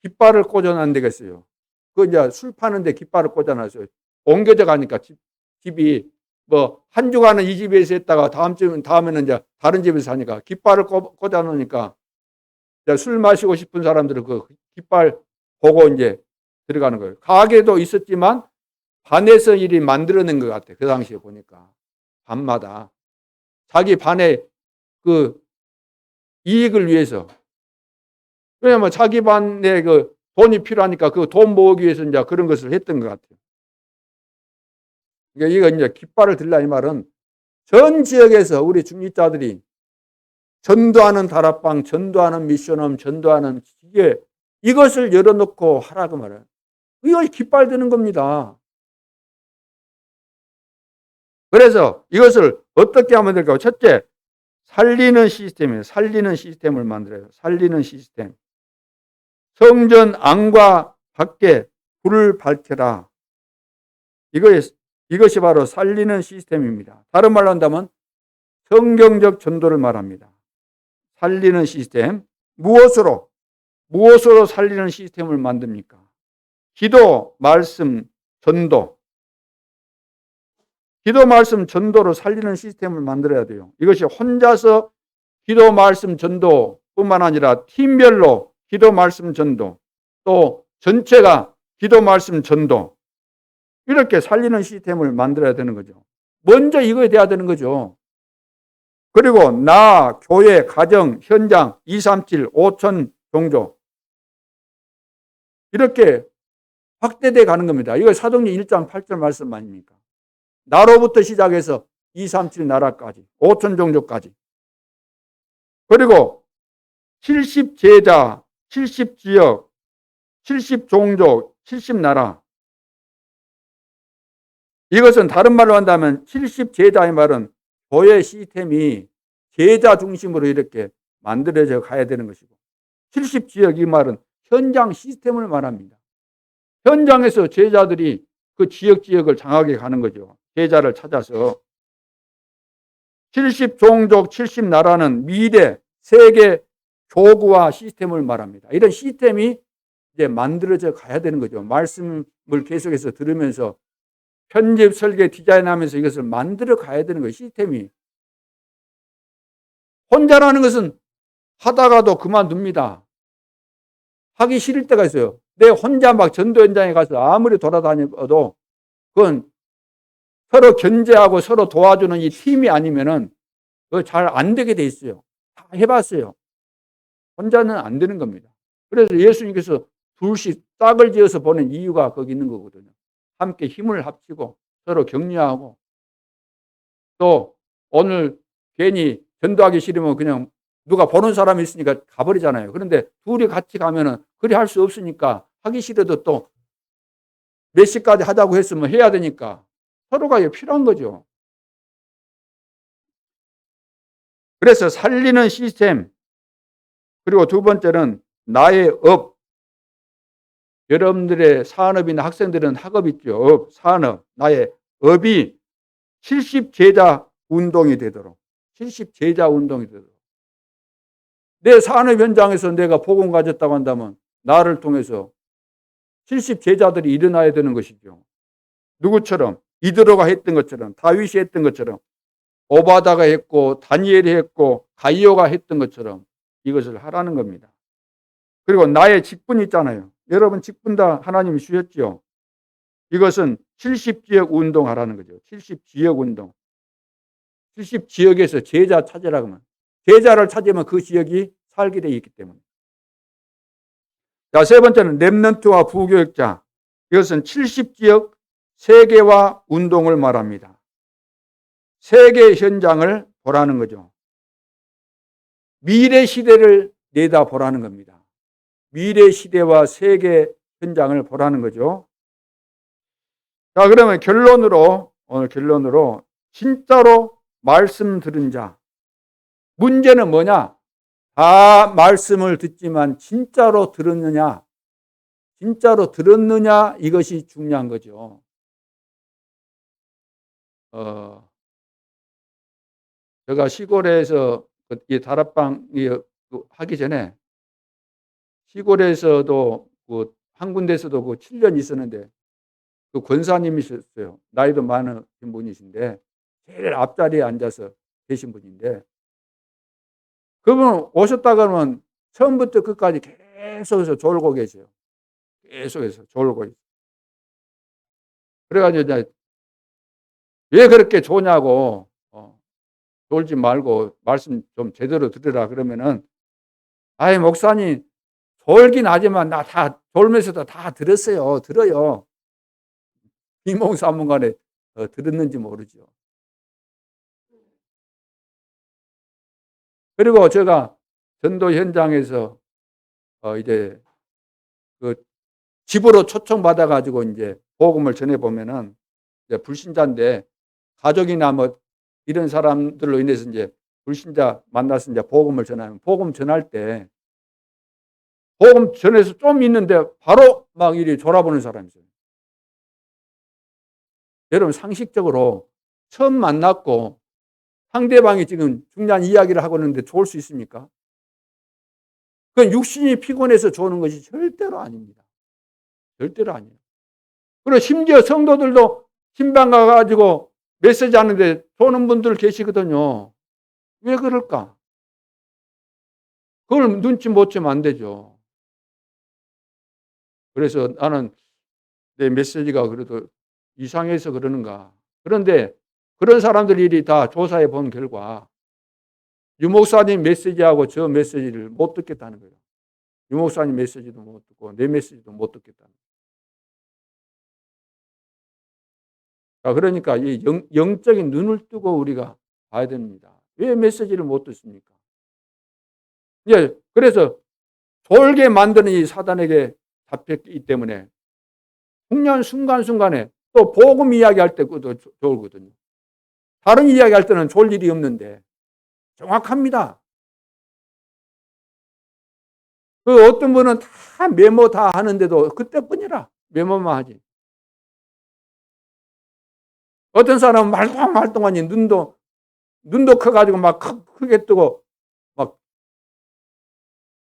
Speaker 1: 깃발을 꽂아놓은 데가 있어요. 그 이제 술 파는데 깃발을 꽂아놨어요. 옮겨져 가니까 집이 뭐 한 주간은 이 집에서 했다가 다음에는 이제 다른 집에서 하니까 깃발을 꽂아놓으니까 술 마시고 싶은 사람들은 그 깃발 보고 이제 들어가는 거예요. 가게도 있었지만 반에서 일이 만들어낸 것 같아요. 그 당시에 보니까 반마다 자기 반의 그 이익을 위해서. 왜냐하면 자기 반에 그 돈이 필요하니까 그 돈 모으기 위해서 이제 그런 것을 했던 것 같아요. 그러니까 이거 이제 깃발을 들라 이 말은 전 지역에서 우리 중직자들이 전도하는 다락방, 전도하는 미션홈, 전도하는 이것을 열어놓고 하라고 말해요. 이거 깃발 드는 겁니다. 그래서 이것을 어떻게 하면 될까요? 첫째, 살리는 시스템이에요. 살리는 시스템을 만들어요. 살리는 시스템. 성전 안과 밖에 불을 밝혀라. 이것이 바로 살리는 시스템입니다. 다른 말로 한다면 성경적 전도를 말합니다. 살리는 시스템. 무엇으로 살리는 시스템을 만듭니까? 기도, 말씀, 전도. 기도, 말씀, 전도로 살리는 시스템을 만들어야 돼요. 이것이 혼자서 기도, 말씀, 전도뿐만 아니라 팀별로 기도, 말씀, 전도, 또 전체가 기도, 말씀, 전도, 이렇게 살리는 시스템을 만들어야 되는 거죠. 먼저 이거에 돼야 되는 거죠. 그리고 나, 교회, 가정, 현장, 237, 5천 종족 이렇게 확대돼 가는 겁니다. 이거 사도행전 1장 8절 말씀 아닙니까? 나로부터 시작해서 237 나라까지, 5천 종족까지. 그리고 70제자, 70지역, 70종족, 70나라. 이것은 다른 말로 한다면 70제자의 말은 교회 시스템이 제자 중심으로 이렇게 만들어져 가야 되는 것이고, 70지역 이 말은 현장 시스템을 말합니다. 현장에서 제자들이 그 지역을 장악해 가는 거죠. 제자를 찾아서. 70종족 70나라는 미래 세계 교구와 시스템을 말합니다. 이런 시스템이 이제 만들어져 가야 되는 거죠. 말씀을 계속해서 들으면서 편집, 설계, 디자인하면서 이것을 만들어 가야 되는 거예요. 시스템이. 혼자라는 것은 하다가도 그만둡니다. 하기 싫을 때가 있어요. 내 혼자 막 전도 현장에 가서 아무리 돌아다녀도 그건 서로 견제하고 서로 도와주는 이 팀이 아니면은 잘 안 되게 돼 있어요. 다 해봤어요. 혼자는 안 되는 겁니다. 그래서 예수님께서 둘씩 짝을 지어서 보낸 이유가 거기 있는 거거든요. 함께 힘을 합치고 서로 격려하고, 또 오늘 괜히 전도하기 싫으면 그냥 누가 보는 사람이 있으니까 가버리잖아요. 그런데 둘이 같이 가면은 그리 할 수 없으니까, 하기 싫어도 또 몇 시까지 하자고 했으면 해야 되니까 서로가 필요한 거죠. 그래서 살리는 시스템, 그리고 두 번째는 나의 업. 여러분들의 산업이나 학생들은 학업 있죠. 업, 산업, 나의 업이 70제자 운동이 되도록, 70제자 운동이 되도록. 내 산업 현장에서 내가 복음 가졌다고 한다면 나를 통해서 70제자들이 일어나야 되는 것이죠. 누구처럼? 이드로가 했던 것처럼, 다윗이 했던 것처럼, 오바다가 했고 다니엘이 했고 가이오가 했던 것처럼 이것을 하라는 겁니다. 그리고 나의 직분 있잖아요. 여러분 직분 다 하나님이 주셨죠. 이것은 70지역 운동하라는 거죠. 70지역 운동. 70지역에서 제자 찾으라고 하면, 제자를 찾으면 그 지역이 살게 되어 있기 때문에. 자, 세 번째는 렘넌트와 부교역자. 이것은 70지역 세계화 운동을 말합니다. 세계 현장을 보라는 거죠. 미래 시대를 내다보라는 겁니다. 미래 시대와 세계 현장을 보라는 거죠. 자, 그러면 오늘 결론으로 진짜로 말씀 들은 자. 문제는 뭐냐? 다 말씀을 듣지만 진짜로 들었느냐? 진짜로 들었느냐? 이것이 중요한 거죠. 제가 시골에서 이 다락방 하기 전에 시골에서도 한 군데에서도 7년 있었는데, 그 권사님이셨어요. 나이도 많은 분이신데 제일 앞자리에 앉아서 계신 분인데, 그분 오셨다 그러면 처음부터 끝까지 계속해서 졸고 계세요. 계속해서 졸고 있어요. 그래가지고 이제 왜 그렇게 조냐고, 졸지 말고 말씀 좀 제대로 들으라 그러면은, 아이 목사님 졸긴 하지만 나 다 졸면서도 다 들어요. 비몽사몽간에 들었는지 모르죠. 그리고 제가 전도 현장에서 이제 그 집으로 초청받아 가지고 이제 복음을 전해 보면은, 이제 불신자인데 가족이나 뭐 이런 사람들로 인해서 이제 불신자 만나서 이제 복음을 전하면, 복음 전할 때 복음 전해서 좀 있는데 바로 막 이리 돌아보는 사람이 있어요. 여러분 상식적으로 처음 만났고 상대방이 지금 중요한 이야기를 하고 있는데 좋을 수 있습니까? 그건 육신이 피곤해서 좋은 것이 절대로 아닙니다. 절대로 아니에요. 그리고 심지어 성도들도 신방 가가지고 메시지 하는데 좋은 분들 계시거든요. 왜 그럴까? 그걸 눈치 못 채면 안 되죠. 그래서 나는 내 메시지가 그래도 이상해서 그러는가. 그런데 그런 사람들이 다 조사해 본 결과 유 목사님 메시지하고 저 메시지를 못 듣겠다는 거예요. 유 목사님 메시지도 못 듣고 내 메시지도 못 듣겠다는 거예요. 자, 그러니까 이 영적인 눈을 뜨고 우리가 봐야 됩니다. 왜 메시지를 못 듣습니까? 예, 그래서 졸게 만드는 이 사단에게 잡혔기 때문에 흉년 순간순간에 또 복음 이야기할 때도 좋거든요. 다른 이야기할 때는 좋을 일이 없는데 정확합니다. 그 어떤 분은 다 메모 다 하는데도 그때뿐이라 메모만 하지. 어떤 사람은 말똥말똥하니 눈도 커가지고 막 크게 뜨고 막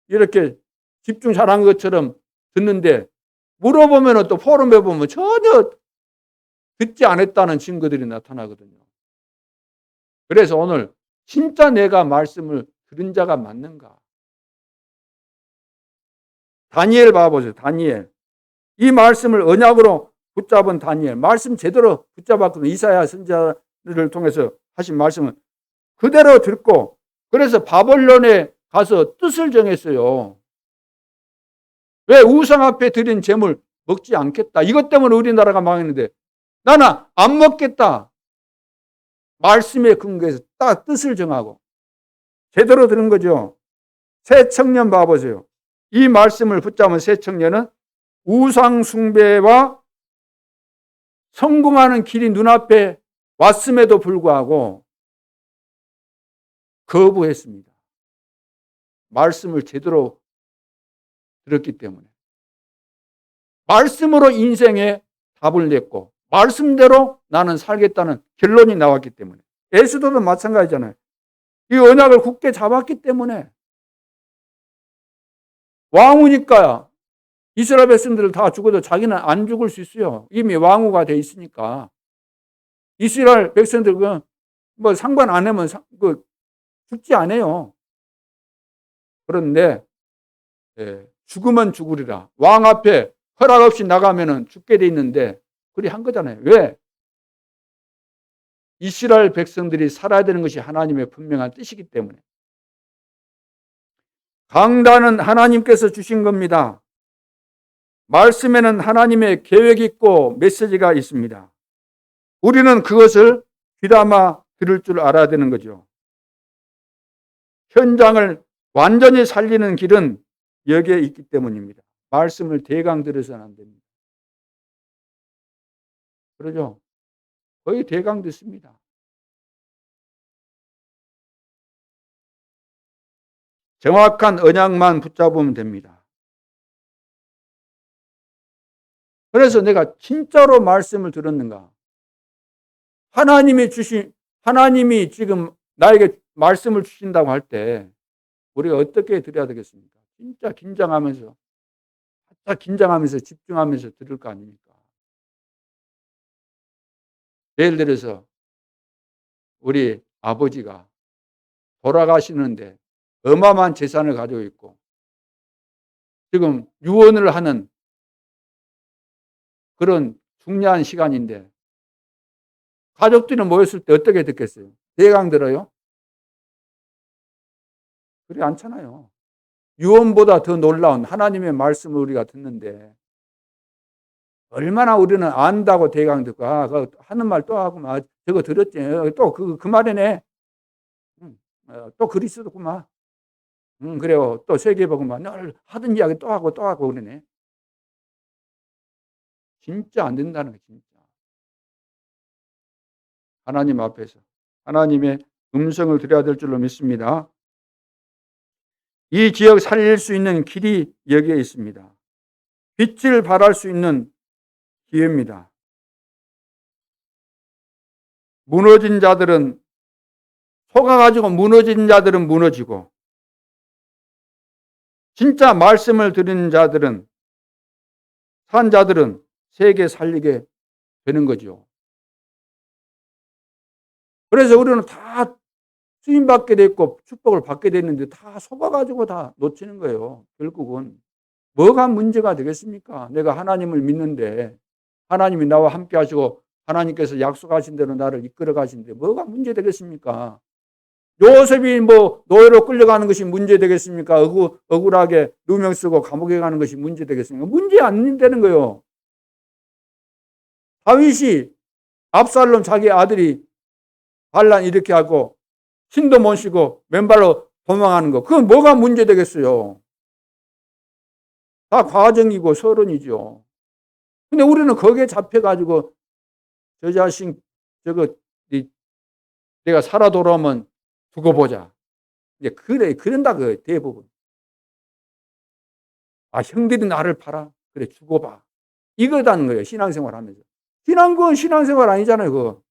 Speaker 1: 이렇게 집중 잘한 것처럼 듣는데 물어보면 또 포럼에 보면 전혀 듣지 않았다는 증거들이 나타나거든요. 그래서 오늘 진짜 내가 말씀을 들은 자가 맞는가? 다니엘 봐보세요. 다니엘. 이 말씀을 언약으로 붙잡은 다니엘. 말씀 제대로 붙잡았거든요. 이사야 선지자를 통해서 하신 말씀은 그대로 듣고 그래서 바벨론에 가서 뜻을 정했어요. 왜 우상 앞에 드린 재물 먹지 않겠다. 이것 때문에 우리나라가 망했는데 나는 안 먹겠다. 말씀에 근거해서 딱 뜻을 정하고 제대로 들은 거죠. 새 청년 봐보세요. 이 말씀을 붙잡은 새 청년은 우상 숭배와 성공하는 길이 눈앞에 왔음에도 불구하고 거부했습니다. 말씀을 제대로 들었기 때문에. 말씀으로 인생에 답을 냈고 말씀대로 나는 살겠다는 결론이 나왔기 때문에. 에스더도 마찬가지잖아요. 이 언약을 굳게 잡았기 때문에. 왕후니까 이스라엘 백성들 다 죽어도 자기는 안 죽을 수 있어요. 이미 왕후가 돼 있으니까. 이스라엘 백성들 뭐 상관 안 하면 죽지 않아요. 그런데 죽으면 죽으리라. 왕 앞에 허락 없이 나가면은 죽게 돼 있는데 그리 한 거잖아요. 왜? 이스라엘 백성들이 살아야 되는 것이 하나님의 분명한 뜻이기 때문에. 강단은 하나님께서 주신 겁니다. 말씀에는 하나님의 계획이 있고 메시지가 있습니다. 우리는 그것을 귀담아 들을 줄 알아야 되는 거죠. 현장을 완전히 살리는 길은 여기에 있기 때문입니다. 말씀을 대강 들어서는 안 됩니다. 그러죠? 거의 대강 듣습니다. 정확한 언약만 붙잡으면 됩니다. 그래서 내가 진짜로 말씀을 들었는가? 하나님이 지금 나에게 말씀을 주신다고 할 때 우리가 어떻게 드려야 되겠습니까? 진짜 긴장하면서 집중하면서 들을 거 아닙니까? 예를 들어서 우리 아버지가 돌아가시는데 어마어마한 재산을 가지고 있고 지금 유언을 하는 그런 중요한 시간인데 가족들이 모였을 때 어떻게 듣겠어요? 대강 들어요? 그렇지 않잖아요. 유언보다 더 놀라운 하나님의 말씀을 우리가 듣는데 얼마나 우리는 안다고 대강 듣고 하는 말 또 하고 저거 들었지 또 그 말이네 또 그리스도구만 그래요 또 세계복음만 늘 하던 이야기 또 하고 그러네. 진짜 안 된다는 거예요. 진짜 하나님 앞에서 하나님의 음성을 들어야 될 줄로 믿습니다. 이 지역 살릴 수 있는 길이 여기에 있습니다. 빛을 발할 수 있는 기회입니다. 무너진 자들은 속아가지고 무너진 자들은 무너지고 진짜 말씀을 들은 자들은 산 자들은 세계 살리게 되는 거죠. 그래서 우리는 다 쓰임받게 됐고 축복을 받게 됐는데 다 속아가지고 다 놓치는 거예요. 결국은 뭐가 문제가 되겠습니까? 내가 하나님을 믿는데 하나님이 나와 함께 하시고 하나님께서 약속하신 대로 나를 이끌어 가시는데 뭐가 문제 되겠습니까? 요셉이 뭐 노예로 끌려가는 것이 문제 되겠습니까? 억울하게 누명 쓰고 감옥에 가는 것이 문제 되겠습니까? 문제 안 되는 거예요. 다윗이 압살롬 자기 아들이 반란 이렇게 하고 힘도 못 쉬고 맨발로 도망하는 거 그건 뭐가 문제 되겠어요? 다 과정이고 서론이죠. 근데 우리는 거기에 잡혀가지고 저 자식 저거 내가 살아 돌아오면 두고 보자. 이제 그런다 그 대부분. 아, 형들이 나를 팔아. 그래, 주고 봐. 이거다는 거예요. 신앙생활 하면서. 그건 신앙생활 아니잖아요, 그거.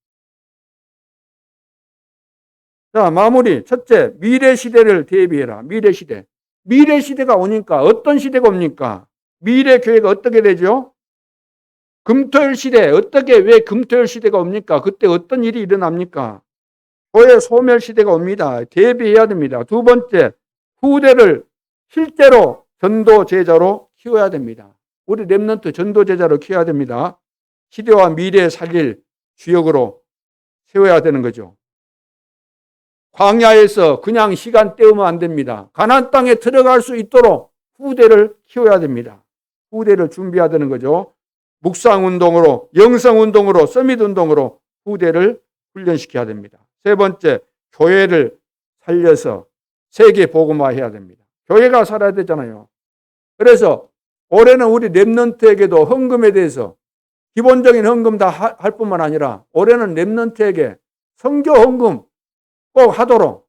Speaker 1: 자, 마무리. 첫째, 미래 시대를 대비해라. 미래 시대. 미래 시대가 오니까 어떤 시대가 옵니까? 미래 교회가 어떻게 되죠? 금토일 시대. 왜 금토일 시대가 옵니까? 그때 어떤 일이 일어납니까? 교회 소멸 시대가 옵니다. 대비해야 됩니다. 두 번째, 후대를 실제로 전도 제자로 키워야 됩니다. 우리 렘넌트 전도 제자로 키워야 됩니다. 시대와 미래 살릴 주역으로 세워야 되는 거죠. 광야에서 그냥 시간 때우면 안 됩니다. 가나안 땅에 들어갈 수 있도록 후대를 키워야 됩니다. 후대를 준비해야 되는 거죠. 묵상 운동으로, 영성 운동으로, 서밋 운동으로 후대를 훈련시켜야 됩니다. 세 번째, 교회를 살려서 세계 복음화해야 됩니다. 교회가 살아야 되잖아요. 그래서 올해는 우리 렘넌트에게도 헌금에 대해서 기본적인 헌금 다 할 뿐만 아니라 올해는 렘넌트에게 선교 헌금 꼭 하도록,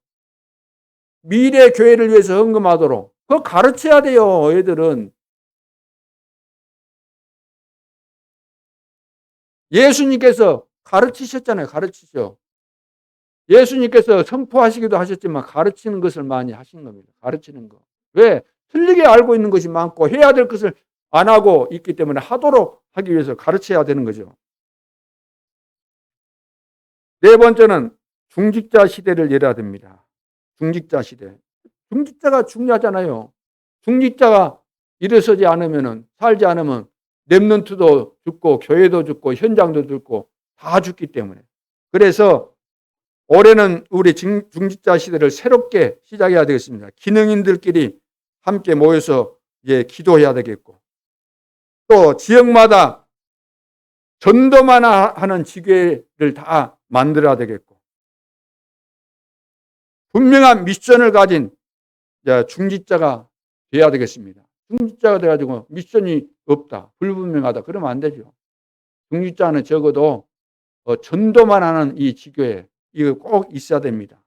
Speaker 1: 미래 교회를 위해서 헌금하도록 그거 가르쳐야 돼요. 애들은 예수님께서 가르치셨잖아요. 가르치죠. 예수님께서 선포하시기도 하셨지만 가르치는 것을 많이 하신 겁니다. 가르치는 거. 왜? 틀리게 알고 있는 것이 많고 해야 될 것을 안 하고 있기 때문에 하도록 하기 위해서 가르쳐야 되는 거죠. 네 번째는 중직자 시대를 열어야 됩니다. 중직자 시대. 중직자가 중요하잖아요. 중직자가 일어서지 않으면, 살지 않으면 렘넌트도 죽고 교회도 죽고 현장도 죽고 다 죽기 때문에. 그래서 올해는 우리 중직자 시대를 새롭게 시작해야 되겠습니다. 기능인들끼리 함께 모여서 이제 기도해야 되겠고, 또 지역마다 전도만 하는 지교회를 다 만들어야 되겠고, 분명한 미션을 가진 중직자가 돼야 되겠습니다. 중직자가 돼가지고 미션이 없다, 불분명하다, 그러면 안 되죠. 중직자는 적어도 전도만 하는 이 지교회, 이거 꼭 있어야 됩니다.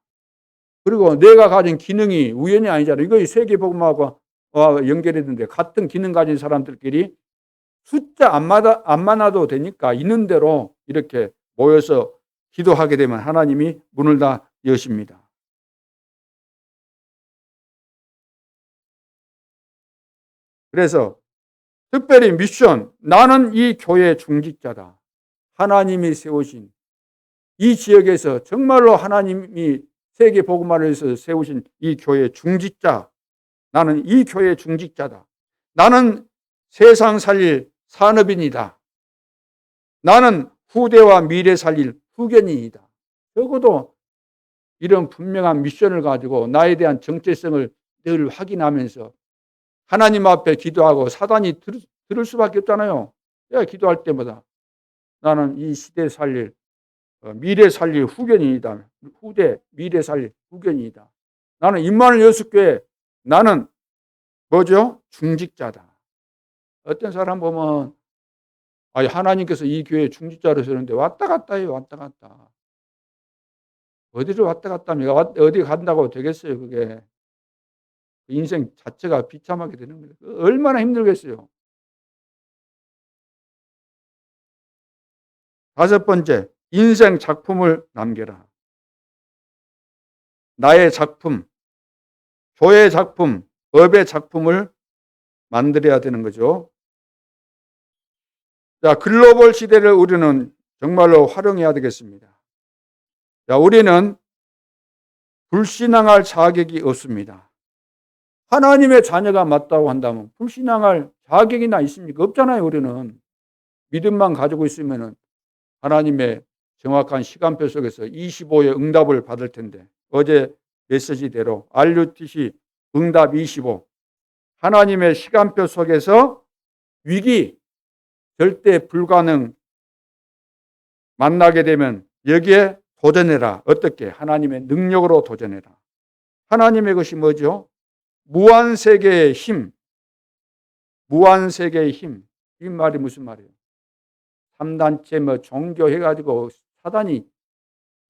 Speaker 1: 그리고 내가 가진 기능이 우연이 아니잖아요. 이거 세계복음하고 연결했는데 같은 기능 가진 사람들끼리 숫자 안 많아도 되니까 있는 대로 이렇게 모여서 기도하게 되면 하나님이 문을 다 여십니다. 그래서 특별히 미션, 나는 이 교회 중직자다. 하나님이 세우신 이 지역에서 정말로 하나님이 세계 복음화를 위해서 세우신 이 교회 중직자, 나는 이 교회 중직자다. 나는 세상 살릴 산업인이다. 나는 후대와 미래 살릴 후견인이다. 적어도 이런 분명한 미션을 가지고 나에 대한 정체성을 늘 확인하면서 하나님 앞에 기도하고 사단이 들을 수밖에 없잖아요. 내가 기도할 때마다 나는 이 시대 살릴 미래 살릴 후견인이다. 후대 미래 살릴 후견인이다. 나는 임마누엘 여수교회, 나는 뭐죠? 중직자다. 어떤 사람 보면 하나님께서 이 교회에 중직자로 세우는데 왔다 갔다 해요. 왔다 갔다. 어디를 왔다 갔다 합니까? 어디 간다고 되겠어요, 그게. 인생 자체가 비참하게 되는 거예요. 얼마나 힘들겠어요. 다섯 번째, 인생 작품을 남겨라. 나의 작품, 교회의 작품, 업의 작품을 만들어야 되는 거죠. 자, 글로벌 시대를 우리는 정말로 활용해야 되겠습니다. 자, 우리는 불신앙할 자격이 없습니다. 하나님의 자녀가 맞다고 한다면 불신앙할 자격이나 있습니까? 없잖아요, 우리는. 믿음만 가지고 있으면 하나님의 정확한 시간표 속에서 25의 응답을 받을 텐데, 어제 메시지대로 RUTC 응답 25, 하나님의 시간표 속에서 위기, 절대 불가능 만나게 되면 여기에 도전해라. 어떻게? 하나님의 능력으로 도전해라. 하나님의 것이 뭐죠? 무한세계의 힘. 무한세계의 힘. 이 말이 무슨 말이에요? 3단체 뭐 종교 해가지고 사단이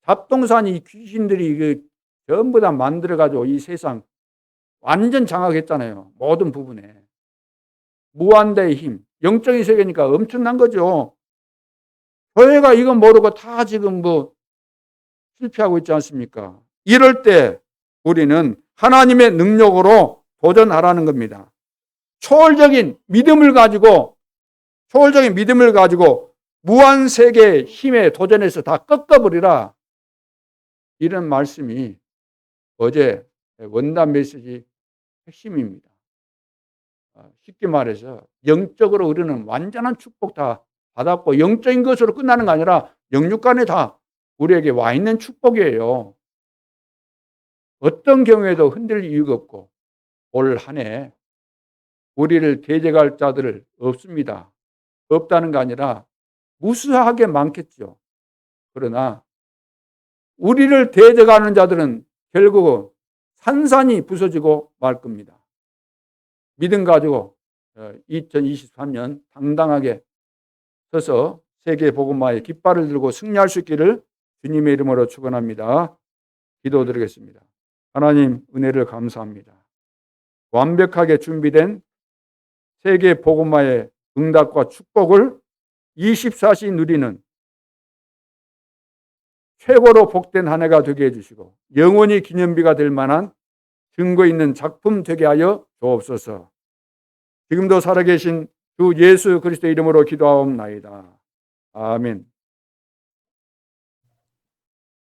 Speaker 1: 잡동사니 귀신들이 전부 다 만들어가지고 이 세상 완전 장악했잖아요. 모든 부분에. 무한대의 힘. 영적인 세계니까 엄청난 거죠. 교회가 이건 모르고 다 지금 뭐 실패하고 있지 않습니까? 이럴 때 우리는 하나님의 능력으로 도전하라는 겁니다. 초월적인 믿음을 가지고 무한 세계의 힘에 도전해서 다 꺾어버리라. 이런 말씀이 어제 원단 메시지 핵심입니다. 쉽게 말해서 영적으로 우리는 완전한 축복 다 받았고 영적인 것으로 끝나는 게 아니라 영육간에 다 우리에게 와 있는 축복이에요. 어떤 경우에도 흔들릴 이유가 없고 올 한 해 우리를 대적할 자들을 없습니다. 없다는 게 아니라 무수하게 많겠죠. 그러나 우리를 대적하는 자들은 결국 산산이 부서지고 말 겁니다. 믿음 가지고 2023년 당당하게 서서 세계 복음화의 깃발을 들고 승리할 수 있기를 주님의 이름으로 축원합니다. 기도드리겠습니다. 하나님 은혜를 감사합니다. 완벽하게 준비된 세계 복음화의 응답과 축복을 24시 누리는 최고로 복된 한 해가 되게 해주시고 영원히 기념비가 될 만한 증거 있는 작품 되게 하여 주옵소서. 지금도 살아계신 주 예수 그리스도의 이름으로 기도하옵나이다. 아멘.